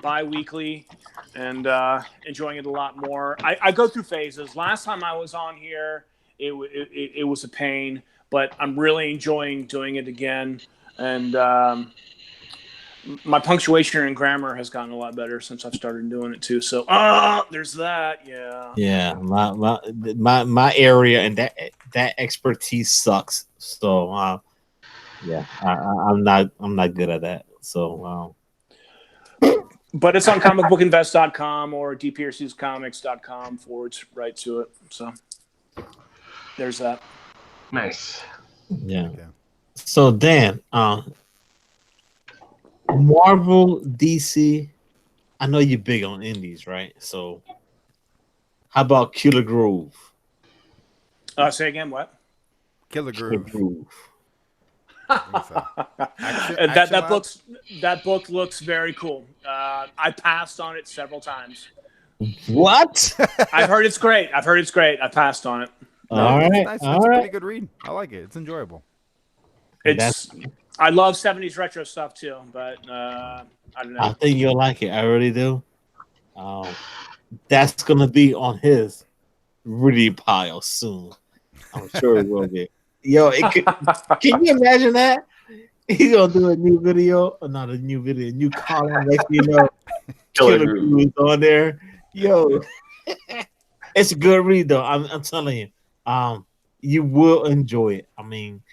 bi-weekly and enjoying it a lot more. I go through phases. Last time I was on here, it was a pain, but I'm really enjoying doing it again. And My punctuation and grammar has gotten a lot better since I've started doing it too. So, there's that. Yeah. Yeah, my area and that expertise sucks. So yeah, I'm not good at that. So But it's on comicbookinvest.com or dpiercyscomics.com forward right to it. So there's that. Nice. yeah. Okay. So Dan, Marvel, DC. I know you're big on indies, right? So how about Killer Grove? Say again, what? Killer Killer Groove. Grove. That book looks very cool. I passed on it several times. What? I've heard it's great. I passed on it. All right, It's nice. all It's a right. pretty good read. I like it. It's enjoyable. I love 70s retro stuff too, but I don't know. I think you'll like it. I really do. That's gonna be on his reading pile soon. I'm sure it will be. Yo, can you imagine that? He's gonna do a new video, or not a new video, a new column. Next thing you know, Killer Groove is on there. Yo, it's a good read though. I'm telling you, you will enjoy it. I mean,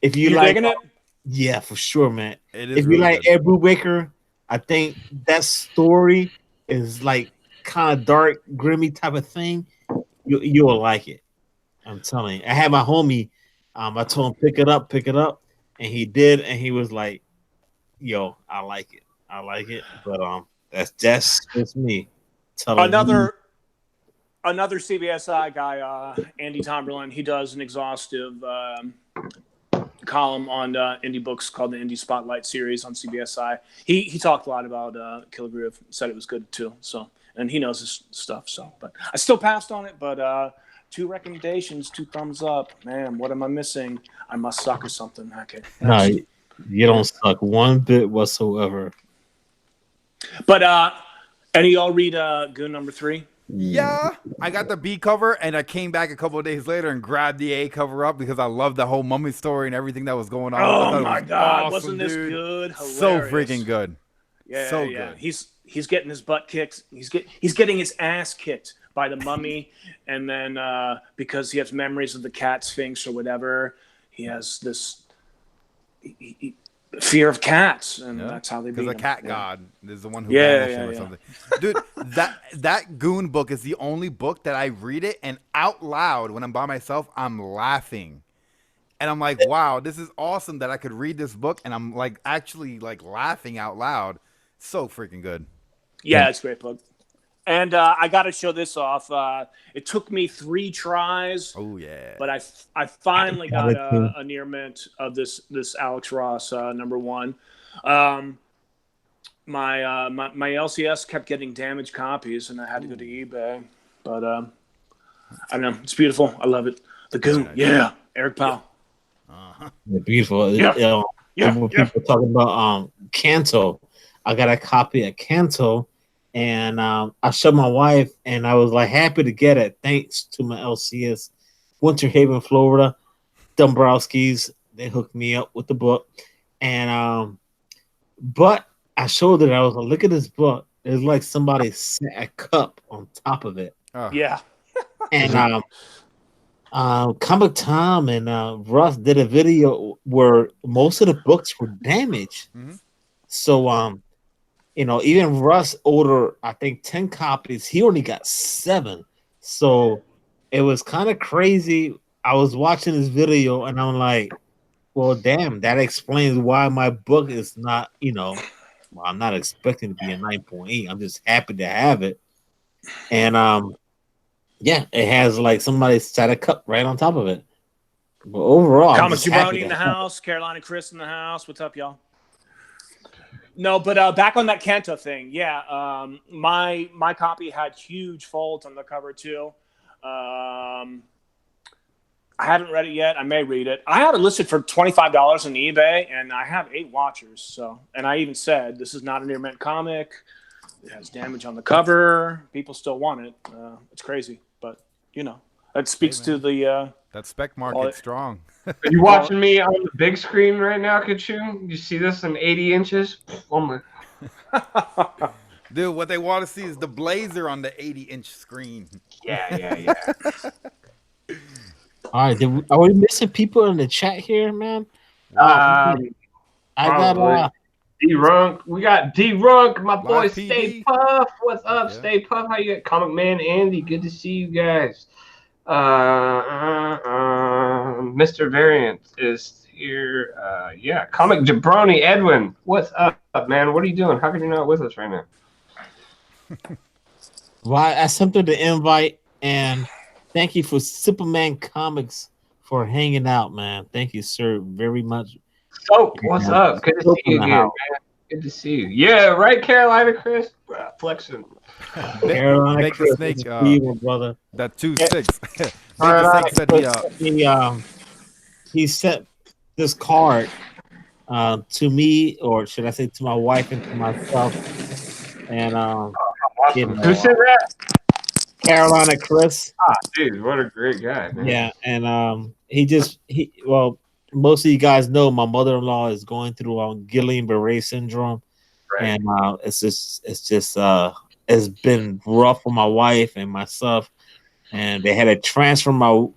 if you You're like, digging it? yeah, for sure, man. It is If you really like good. Ed Brubaker, I think that story is like kind of dark, grimy type of thing. You'll like it. I'm telling you. I had my homie. I told him pick it up, and he did, and he was like, "Yo, I like it." But that's just me telling you. Another CBSI guy, Andy Tomberlin. He does an exhaustive column on indie books called the Indie Spotlight series on CBSI. He talked a lot about Killer Groove. Said it was good too. So, and he knows his stuff. So, but I still passed on it. But 2 recommendations, 2 thumbs up. Man, what am I missing? I must suck or something. Okay. No, you don't suck one bit whatsoever. But any of y'all read Goon number 3? Yeah, I got the B cover, and I came back a couple of days later and grabbed the A cover up because I loved the whole mummy story and everything that was going on. Oh my God, awesome, wasn't this dude. good? Hilarious. So freaking good. Yeah, so yeah. good. He's getting his butt kicked. He's getting his ass kicked by the mummy, and then because he has memories of the cat sphinx or whatever, he has this fear of cats, and that's how they beat him. Because the cat god is the one who banished him or something. Dude, that Goon book is the only book that I read it and out loud when I'm by myself, I'm laughing. And I'm like, wow, this is awesome that I could read this book and I'm like actually like laughing out loud. So freaking good. Yeah, it's a great book. And I got to show this off. It took me 3 tries. Oh yeah. But I finally got a near mint of this Alex Ross number 1. My LCS kept getting damaged copies, and I had to go to eBay. But I don't know. It's beautiful. I love it. The Goon. Yeah. Eric Powell. Yeah, beautiful. Yeah. People talking about Kanto. I got a copy of Kanto. And I showed my wife, and I was like happy to get it. Thanks to my LCS, Winter Haven, Florida, Dombrowski's. They hooked me up with the book, and but I showed it. I was like, "Look at this book." It's like somebody set a cup on top of it. Oh. Yeah. And Comic Tom and Russ did a video where most of the books were damaged. Mm-hmm. So even Russ ordered, I think, 10 copies. He only got 7. So it was kind of crazy. I was watching this video and I'm like, well, damn, that explains why my book is not, I'm not expecting to be a 9.8. I'm just happy to have it. And yeah, it has like somebody set a cup right on top of it. But overall, Comic Jabroni in the house, Carolina Chris in the house. What's up, y'all? No, but back on that Kanto thing, yeah. My copy had huge folds on the cover too. I haven't read it yet. I may read it. I had it listed for $25 on eBay, and I have 8 watchers. So, and I even said this is not a near mint comic. It has damage on the cover. People still want it. It's crazy, but that speaks to the That spec market's strong. Are you watching me on the big screen right now, Kachu? You see this in 80 inches? Oh my. Dude, what they want to see is the Blazer on the 80-inch screen. Yeah. All right, are we missing people in the chat here, man? I got D-Runk. We got D-Runk, my boy. Live Stay PD. Puff. What's up, Yeah. Stay Puff? How you? Comic Man Andy. Good to see you guys. Mr. Variant is here. Yeah, Comic Jabroni Edwin. What's up, man? What are you doing? How come you're not with us right now? Well, I sent her the invite, and thank you for Superman Comics for hanging out, man. Thank you, sir, very much. Oh, what's up? Good to see you again, man. Good to see you. Yeah, right, Carolina Chris? Flexing. Carolina Bake Chris, the Snake, brother. that 2-6. Bake the Snake said he sent this card to me, or should I say to my wife and to myself. And awesome. Who said that? Carolina Chris. Dude, what a great guy, man. Yeah, and well, most of you guys know my mother-in-law is going through Guillain-Barré syndrome, right. And it's been rough for my wife and myself, and they had to transfer my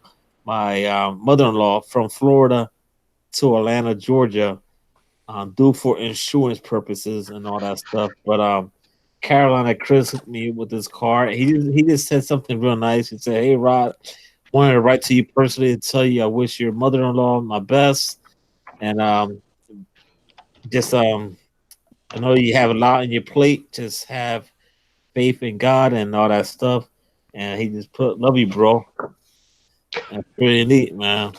mother-in-law from Florida to Atlanta, Georgia, due for insurance purposes and all that stuff. But Carolina Chris hit me with this card. He just said something real nice. He said, "Hey Rod, wanted to write to you personally to tell you I wish your mother-in-law my best, and I know you have a lot on your plate. Just have faith in God and all that stuff." And he just put, "Love you, bro." That's pretty neat, man.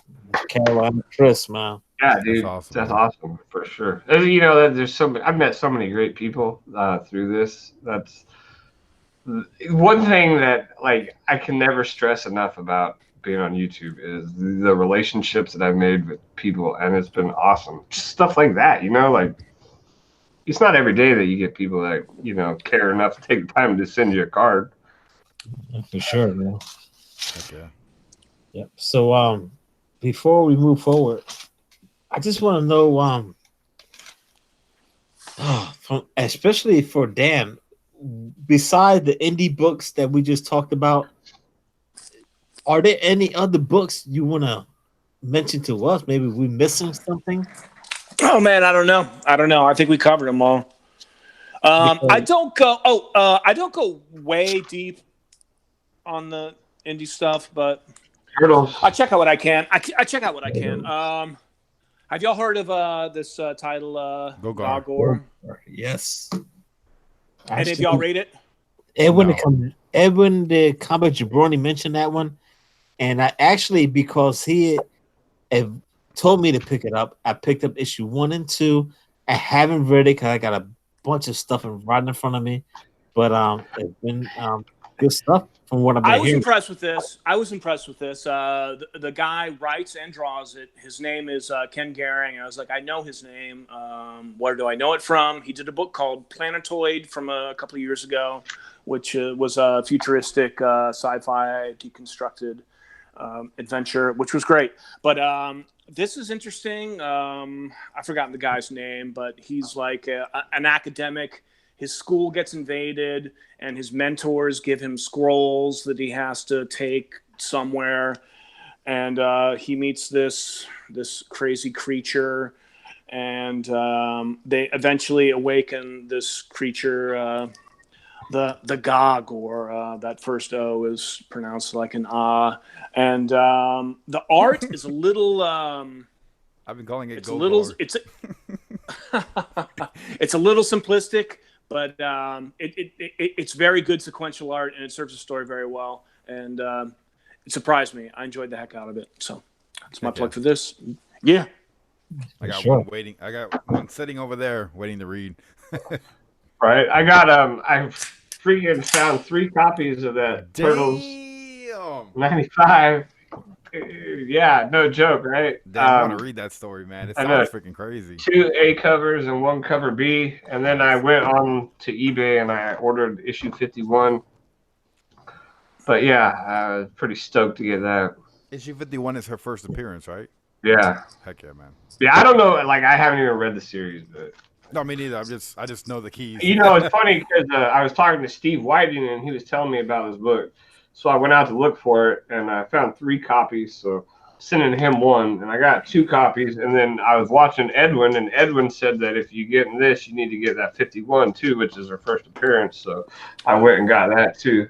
Carolina Chris, man. Yeah, dude, that's awesome for sure. You know, there's I've met so many great people through this. That's one thing that I can never stress enough about being on YouTube is the relationships that I've made with people, and it's been awesome. Just stuff like that, you know, it's not every day that you get people that care enough to take the time to send you a card. For sure, man. Okay. Yep. So before we move forward, I just want to know, especially for Dan, besides the indie books that we just talked about, are there any other books you want to mention to us? Maybe we're missing something. Oh man, I don't know. I think we covered them all. I don't go way deep on the indie stuff, but I check out what I can. I check out what I can. Have y'all heard of this title, Gogor? Yes. Any of y'all read it? Edwin the Comic Jabroni mentioned that one, and I actually, because he had told me to pick it up, I picked up issue 1 and 2. I haven't read it because I got a bunch of stuff right in front of me, but it's been good stuff from what I've been hearing. I was impressed with this. The guy writes and draws it. His name is Ken Gehring. I was like, I know his name. Where do I know it from? He did a book called Planetoid from a couple of years ago, which was a futuristic sci-fi deconstructed adventure, which was great. But this is interesting. I've forgotten the guy's name, but he's like an academic. His school gets invaded, and his mentors give him scrolls that he has to take somewhere. And he meets this crazy creature, and they eventually awaken this creature, the Gog, or that first O is pronounced like an Ah. And the art is a little. I've been calling it. It's a little. It's a little simplistic. But it's very good sequential art, and it serves the story very well. And it surprised me. I enjoyed the heck out of it. So that's my plug for this. Yeah. I got one waiting. I got one sitting over there waiting to read. Right. I got I freaking found 3 copies of that Turtles 95. Yeah, no joke, right? I want to read that story, man. It sounds freaking crazy. 2 A covers and 1 cover B, and then I went on to eBay and I ordered issue 51. But yeah, I was pretty stoked to get that. Issue 51 is her first appearance, right? Yeah. Heck yeah, man. Yeah, I don't know. Like, I haven't even read the series, but No, me neither. I just know the keys. it's funny because I was talking to Steve Whiting and he was telling me about his book. So I went out to look for it and I found 3 copies. So sending him 1 and I got 2 copies. And then I was watching Edwin and Edwin said that if you get in this, you need to get that 51 too, which is her first appearance. So I went and got that too.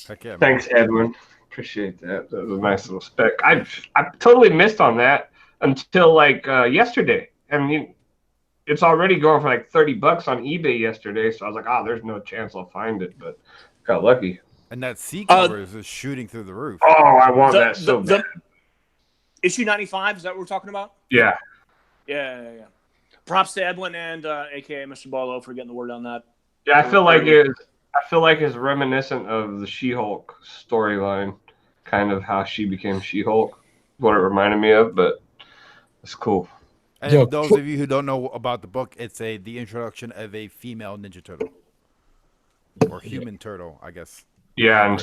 Heck yeah, man. Thanks, Edwin. Appreciate that. That was a nice little spec. I totally missed on that until like yesterday. I mean, it's already going for like $30 on eBay yesterday. So I was like, there's no chance I'll find it, but got lucky. And that C cover is just shooting through the roof. Oh, I want that so bad. Issue 95, is that what we're talking about? Yeah. Yeah. Props to Edwin and AKA Mr. Barlow for getting the word on that. Yeah, I feel like it's reminiscent of the She-Hulk storyline, kind of how she became She-Hulk, what it reminded me of, but it's cool. And those of you who don't know about the book, it's the introduction of a female Ninja Turtle. Or human turtle, I guess. Yeah,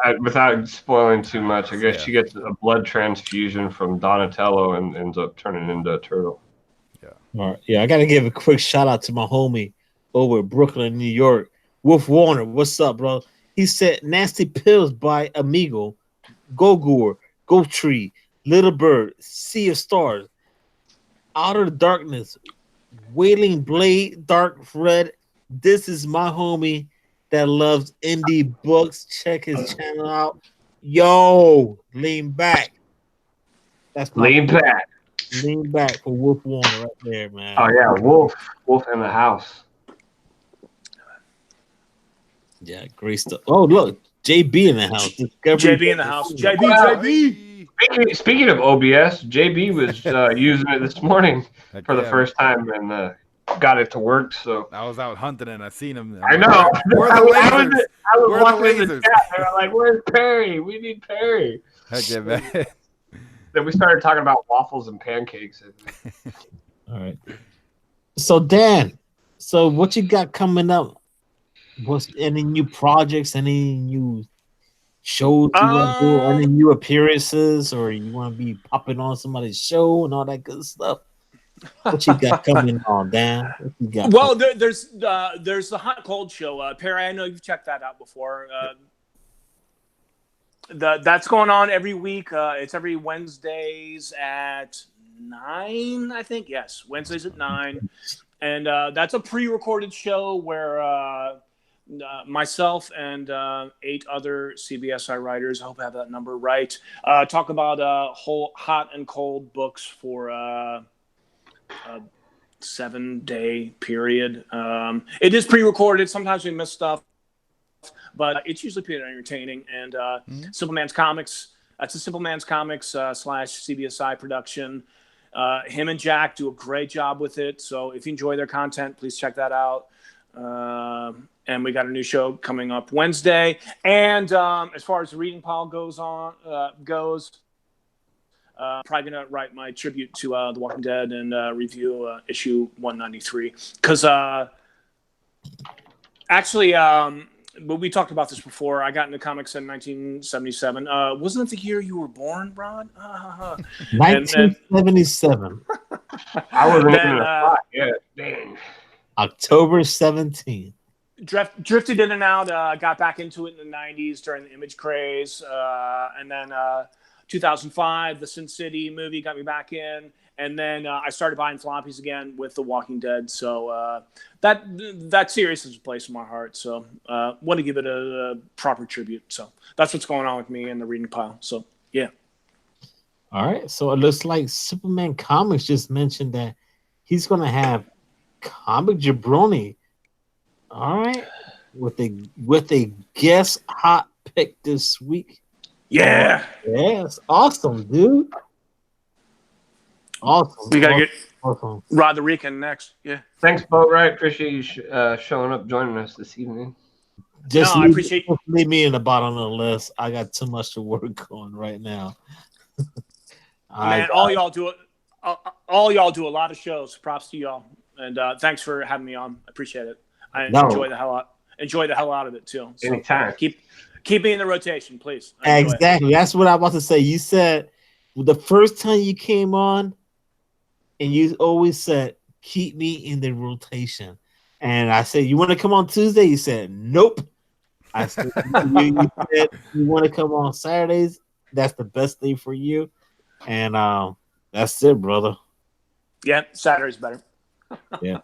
and without spoiling too much, I guess she gets a blood transfusion from Donatello and ends up turning into a turtle. Yeah. All right. Yeah, I got to give a quick shout out to my homie over in Brooklyn, New York. Wolf Warner, what's up, bro? He said, Nasty Pills by Amigo, Gogor, Go Tree, Little Bird, Sea of Stars, Outer Darkness, Wailing Blade, Dark Red. This is my homie that loves indie books. Check his channel out. Yo, lean back. That's lean back. Lean back for Wolf Warner right there, man. Oh yeah, Wolf in the house. Yeah, great stuff. Oh, look, JB in the house. JB in the house. JB. Speaking of OBS, JB was using it this morning for the first time and got it to work. So I was out hunting and I seen him. I know. Where are the lasers? I was watching the chat. They were like, "Where's Perry? We need Perry." Heck yeah, man. Then we started talking about waffles and pancakes. All right. So Dan, what you got coming up? What's any new projects? Any new shows you want to do? Any new appearances, or you want to be popping on somebody's show and all that good stuff? What you got coming on, Dan? What you got? Well, there's the Hot Cold show. Perry, I know you've checked that out before. That's going on every week. It's every Wednesdays at 9, I think. Yes, Wednesdays at 9, and that's a pre-recorded show where myself and 8 other CBSI writers, I hope I have that number right, talk about whole hot and cold books for a 7-day period. It is pre-recorded. Sometimes we miss stuff, but it's usually pretty entertaining. And Simple Man's Comics, that's a Simple Man's Comics / CBSI production. Him and Jack do a great job with it. So if you enjoy their content, please check that out. And we got a new show coming up Wednesday. And as far as the reading pile goes, probably gonna write my tribute to The Walking Dead and review issue 193. Because actually, but we talked about this before. I got into comics in 1977. Wasn't it the year you were born, Rod? 1977. I wasn't even in the spot yet. Dang. October 17th. Drifted in and out. Got back into it in the 90s during the Image craze. And then 2005, the Sin City movie got me back in. And then I started buying floppies again with The Walking Dead. So that series has a place in my heart. So want to give it a proper tribute. So that's what's going on with me in the reading pile. So, yeah. All right. So it looks like Superman Comics just mentioned that he's going to have Comic Jabroni. All right. With a guest hot pick this week. Yeah. Yes. Awesome, dude. Awesome. We gotta get Rod the Rican next. Yeah. Thanks, Boatwright. Appreciate you showing up, joining us this evening. I appreciate you. Leave me in the bottom of the list. I got too much to work on right now. Man, all y'all do a lot of shows. Props to y'all, and thanks for having me on. I appreciate it. I enjoy the hell out of it too. So anytime. Keep me in the rotation, please. Exactly. That's what I was about to say. You said the first time you came on, and you always said, keep me in the rotation. And I said, you want to come on Tuesday? You said, nope. I said, you said you want to come on Saturdays. That's the best day for you. And that's it, brother. Yeah, Saturday's better. Yeah.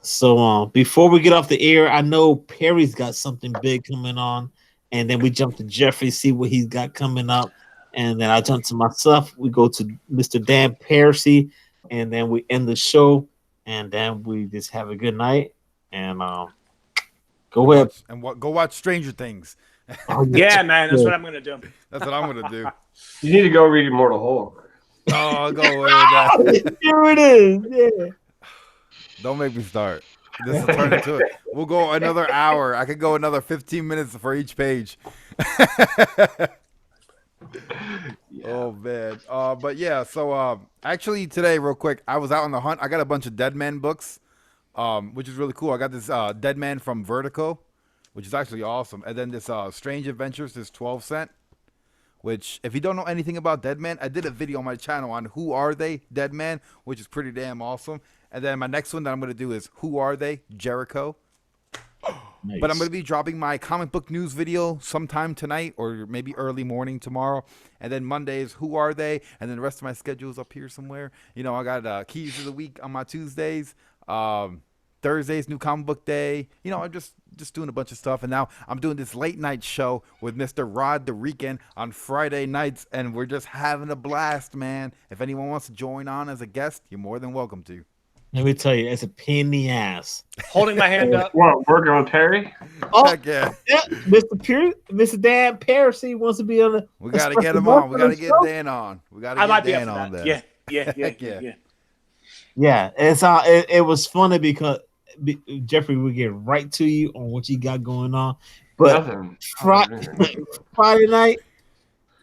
So before we get off the air, I know Perry's got something big coming on. And then we jump to Jeffrey, see what he's got coming up. And then I jump to myself. We go to Mr. Dan Piercy. And then we end the show. And then we just have a good night. And go ahead. And go watch Stranger Things. Yeah, man. That's what I'm going to do. That's what I'm going to do. You need to go read Immortal Hulk. Oh, I'll go away with that. Here it is. Yeah. Don't make me start. This will turn into it. We'll go another hour. I could go another 15 minutes for each page. Oh, man. But yeah, so actually today, real quick, I was out on the hunt. I got a bunch of Dead Man books, which is really cool. I got this Dead Man from Vertigo, which is actually awesome. And then this Strange Adventures, this 12-cent, which if you don't know anything about Dead Man, I did a video on my channel on Who Are They Dead Man, which is pretty damn awesome. And then my next one that I'm going to do is Who Are They Jericho. Nice. But I'm going to be dropping my comic book news video sometime tonight or maybe early morning tomorrow. And then Mondays, Who Are They? And then the rest of my schedule is up here somewhere. You know, I got Keys of the Week on my Tuesdays. Thursdays, New Comic Book Day. You know, I'm just doing a bunch of stuff. And now I'm doing this late night show with Mr. Rod the Rican on Friday nights. And we're just having a blast, man. If anyone wants to join on as a guest, you're more than welcome to. Let me tell you, it's a pain in the ass. Holding my hand up. What, working with Perry? Oh, heck yeah. Mr. Dan Piercy wants to be on the. We got to get him on. We got to get Dan on. We got to get Dan on there. Yeah. Yeah, it was funny because Jeffrey will get right to you on what you got going on. But Friday night,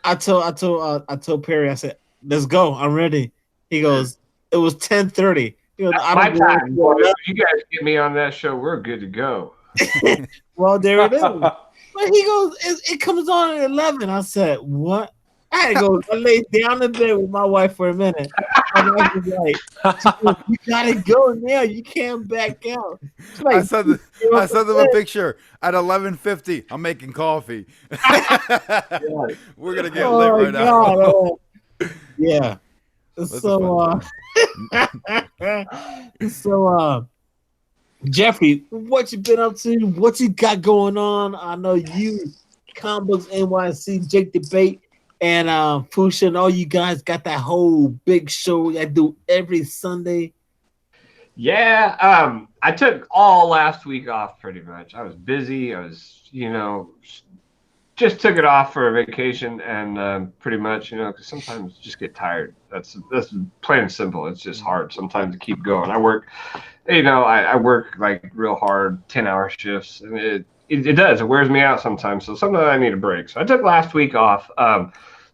I told Perry, I said, "Let's go. I'm ready." He goes, "It was 10:30." He goes, my time. You guys get me on that show, we're good to go. Well, there it is. But he goes, it comes on at 11. I said, what? I had to go. I laid down in bed with my wife for a minute. And I was like, you gotta go now. You can't back out. Like, I sent them a picture at 11:50. I'm making coffee. We're gonna get lit right now. Yeah. So Jeffrey, what you been up to? What you got going on? I know you, Comic Books NYC, Jake Debate, and Fusha, and all you guys got that whole big show that do every Sunday. Yeah, I took all last week off pretty much. I was busy. I was, just took it off for a vacation and pretty much, because sometimes you just get tired. That's plain and simple. It's just hard sometimes to keep going. I work, I work like real hard, 10-hour shifts, and it does. It wears me out sometimes. So sometimes I need a break. So I took last week off.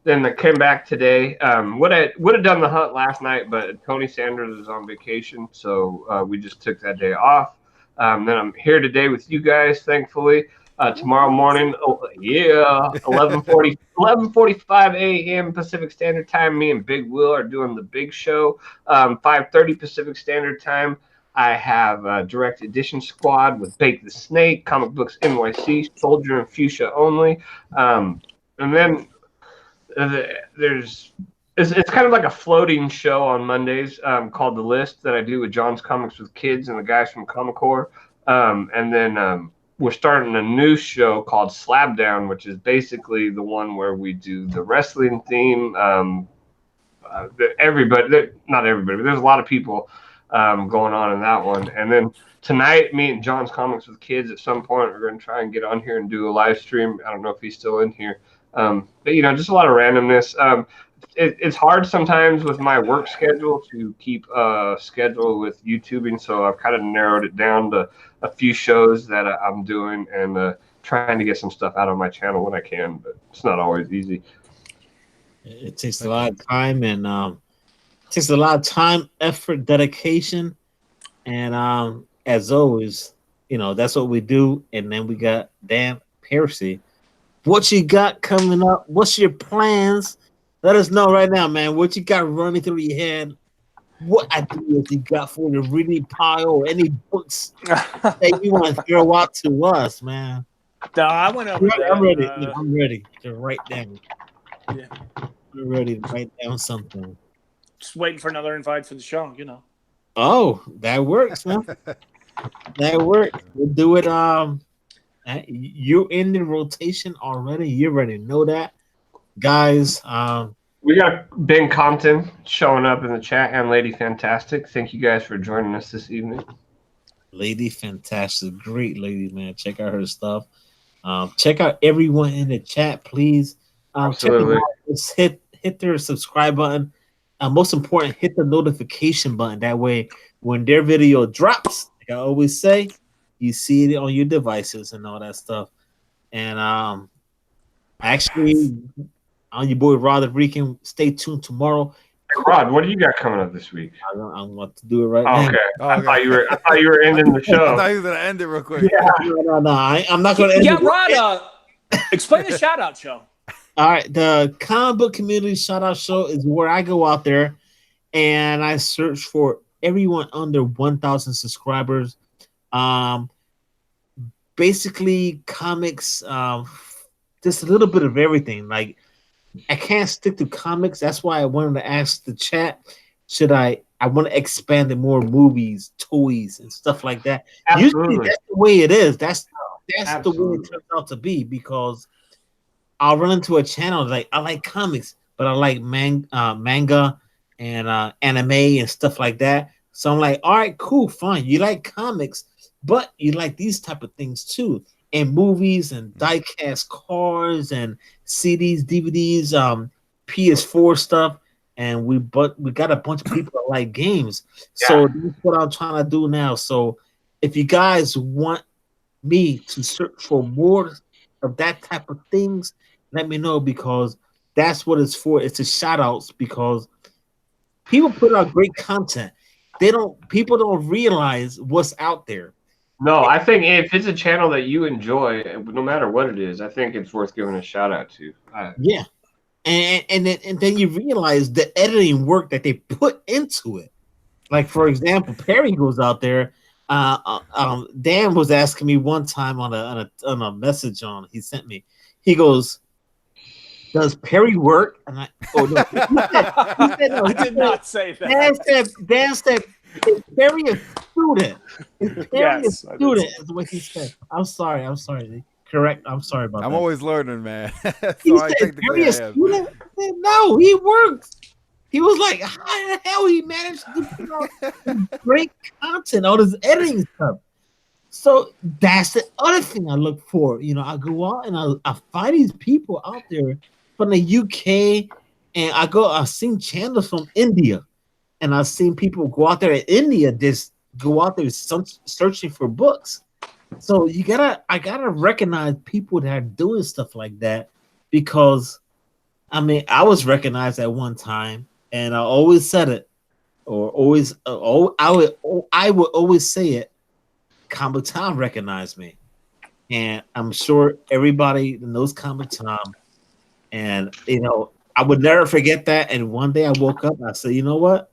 Then I came back today. Would have done the hunt last night, but Tony Sanders is on vacation, so we just took that day off. Then I'm here today with you guys, thankfully. Tomorrow morning, 11:45 a.m. Pacific Standard Time. Me and Big Will are doing the big show. 5:30 Pacific Standard Time. I have a Direct Edition Squad with Bake the Snake, Comic Books NYC, Soldier and Fuchsia only. And then it's kind of like a floating show on Mondays called The List that I do with John's Comics with Kids and the guys from ComiKHAN. And then we're starting a new show called Slab Down, which is basically the one where we do the wrestling theme. Not everybody, but there's a lot of people going on in that one. And then tonight, me and John's Comics with Kids, at some point, we're going to try and get on here and do a live stream. I don't know if he's still in here. But, just a lot of randomness. It's hard sometimes with my work schedule to keep a schedule with YouTubing, so I've kind of narrowed it down to a few shows that I'm doing and trying to get some stuff out on my channel when I can, but it's not always easy. It takes a lot of time, and effort, dedication, and as always, that's what we do. And then we got Dan Piercy, What you got coming up? What's your plans? Let us know right now, man. What you got running through your head? What ideas you got for the reading pile or any books that you want to throw out to us, man? No, I went over that. I'm ready. I'm ready to write down. Yeah. I'm ready to write down something. Just waiting for another invite for the show, you know. Oh, that works, man. That works. We'll do it. You're in the rotation already. You already know that, guys. We got Ben Compton showing up in the chat and Lady Fantastic. Thank you guys for joining us this evening. Lady Fantastic, great lady, man. Check out her stuff. Check out everyone in the chat, please. Absolutely. Just hit their subscribe button. Most important, hit the notification button. That way, when their video drops, like I always say, you see it on your devices and all that stuff. And actually, on your boy Rod the Rican, stay tuned tomorrow. Rod, what do you got coming up this week? I'm going to do it right now. Okay. I thought you were ending the show. I thought he was gonna end it real quick. Yeah. No. I'm not going to end it. Rod, explain the shout out show. All right, the comic book community shout out show is where I go out there and I search for everyone under 1,000 subscribers. Basically comics, just a little bit of everything. Like I can't stick to comics. That's why I wanted to ask the chat, should I want to expand to more movies, toys, and stuff like that. Absolutely. Usually that's the way it is. That's the way Absolutely. it turns out to be, because I'll run into a channel like I like comics, but I like manga and anime and stuff like that. So I'm like, all right, cool, fine. You like comics, but you like these type of things too, and movies and die-cast cars and CDs, DVDs, PS4 stuff, and we got a bunch of people that like games. So that's what I'm trying to do now. So if you guys want me to search for more of that type of things, let me know, because that's what it's for. It's a shout outs, because people put out great content. People don't realize what's out there. No, I think if it's a channel that you enjoy, no matter what it is, I think it's worth giving a shout out to. Yeah. And then you realize the editing work that they put into it. Like, for example, Perry goes out there. Dan was asking me one time on a message he sent me. He goes, "Does Perry work?" And I, oh no, he said no. I did not say that. Dan said, "Is Perry a student? Is Perry Yes, a student?" Is what he said. I'm sorry. Correct. I'm sorry about that. I'm always learning, man. He said, "Perry a student?" I said, "No, he works." He was like, "How the hell he managed to put out great content, all this editing stuff?" So that's the other thing I look for. You know, I go out and I find these people out there from the UK, and I've seen channels from India, and I've seen people go out there in India, just go out there searching for books. So I gotta recognize people that are doing stuff like that, because I mean, I was recognized at one time, and I always said it, or always, I would always say it. KomiKHAN recognized me, and I'm sure everybody knows KomiKHAN. And you know, I would never forget that. And one day I woke up and I said, you know what?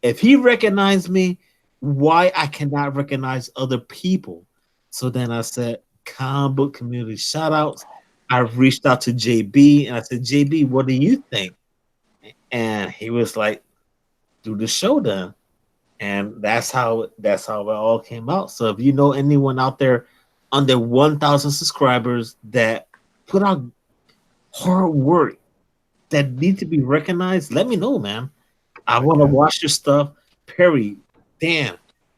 If he recognized me, why I cannot recognize other people? So then I said, comic book community shout outs. I reached out to JB and I said, JB, what do you think? And he was like, do the show then. And that's how it all came out. So if you know anyone out there under 1,000 subscribers that put out hard work that need to be recognized, let me know, man. I want to watch your stuff. Perry, Dan,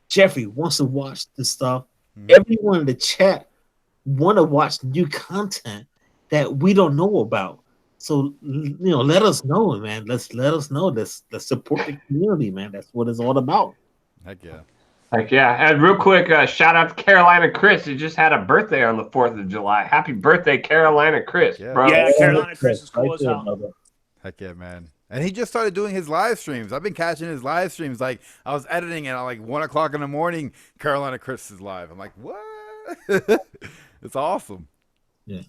Jeffrey wants to watch the stuff. Everyone in the chat want to watch new content that we don't know about. So, you know, let us know, man. Let us know. Let's support the community, man. That's what it's all about. Heck yeah. Heck yeah. And real quick, shout out to Carolina Chris, who just had a birthday on the 4th of July. Happy birthday, Carolina Chris, bro. Yeah, Carolina Chris is cool as hell. Heck yeah, man. And he just started doing his live streams. I've been catching his live streams. Like, I was editing and at like 1 o'clock in the morning, Carolina Chris is live. I'm like, what? It's awesome. Yeah.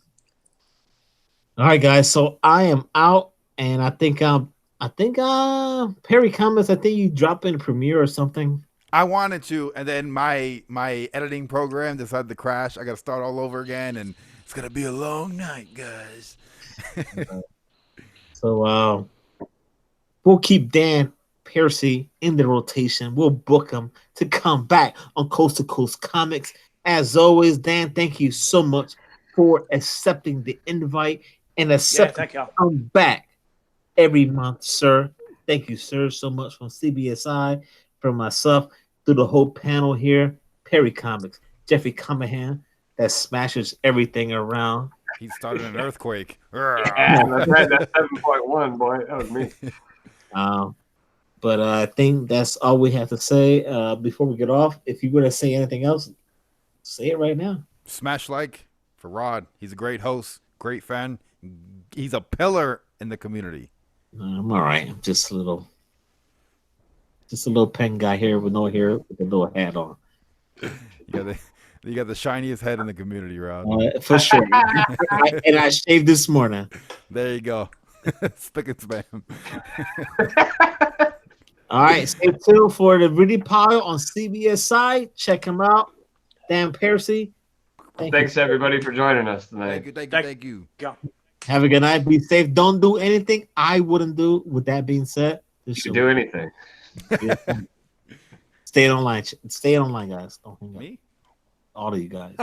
All right, guys. So I am out, and I think Perry Comments. I think you drop in Premiere or something. I wanted to, and then my editing program decided to crash. I got to start all over again, and it's gonna be a long night, guys. So we'll keep Dan Piercy in the rotation. We'll book him to come back on Coast to Coast Comics. As always, Dan, thank you so much for accepting the invite and Yeah, accepting thank you. to come back every month, sir. Thank you, sir, so much from CBSI, from myself, through the whole panel here. Perry Comics, Jeffrey KomiKHAN, that smashes everything around. He started an earthquake. Yeah, that's 7.1, boy. That was me. But I think that's all we have to say before we get off. If you want to say anything else, say it right now. Smash like for Rod. He's a great host, great fan. He's a pillar in the community. I'm all right. I'm just a little pen guy here with no hair with a little hat on. You got the shiniest head in the community, Rod. For sure. And I shaved this morning. There you go. Spick and spam. All right, stay tuned for the Rudy Pile on CBSI. Check him out. Dan Piercy. Thanks everybody for joining us tonight. Thank you. Yeah. Have a good night. Be safe. Don't do anything I wouldn't do. With that being said, You can do anything. Stay online. Stay online, guys. Don't hang up. Me? All of you guys.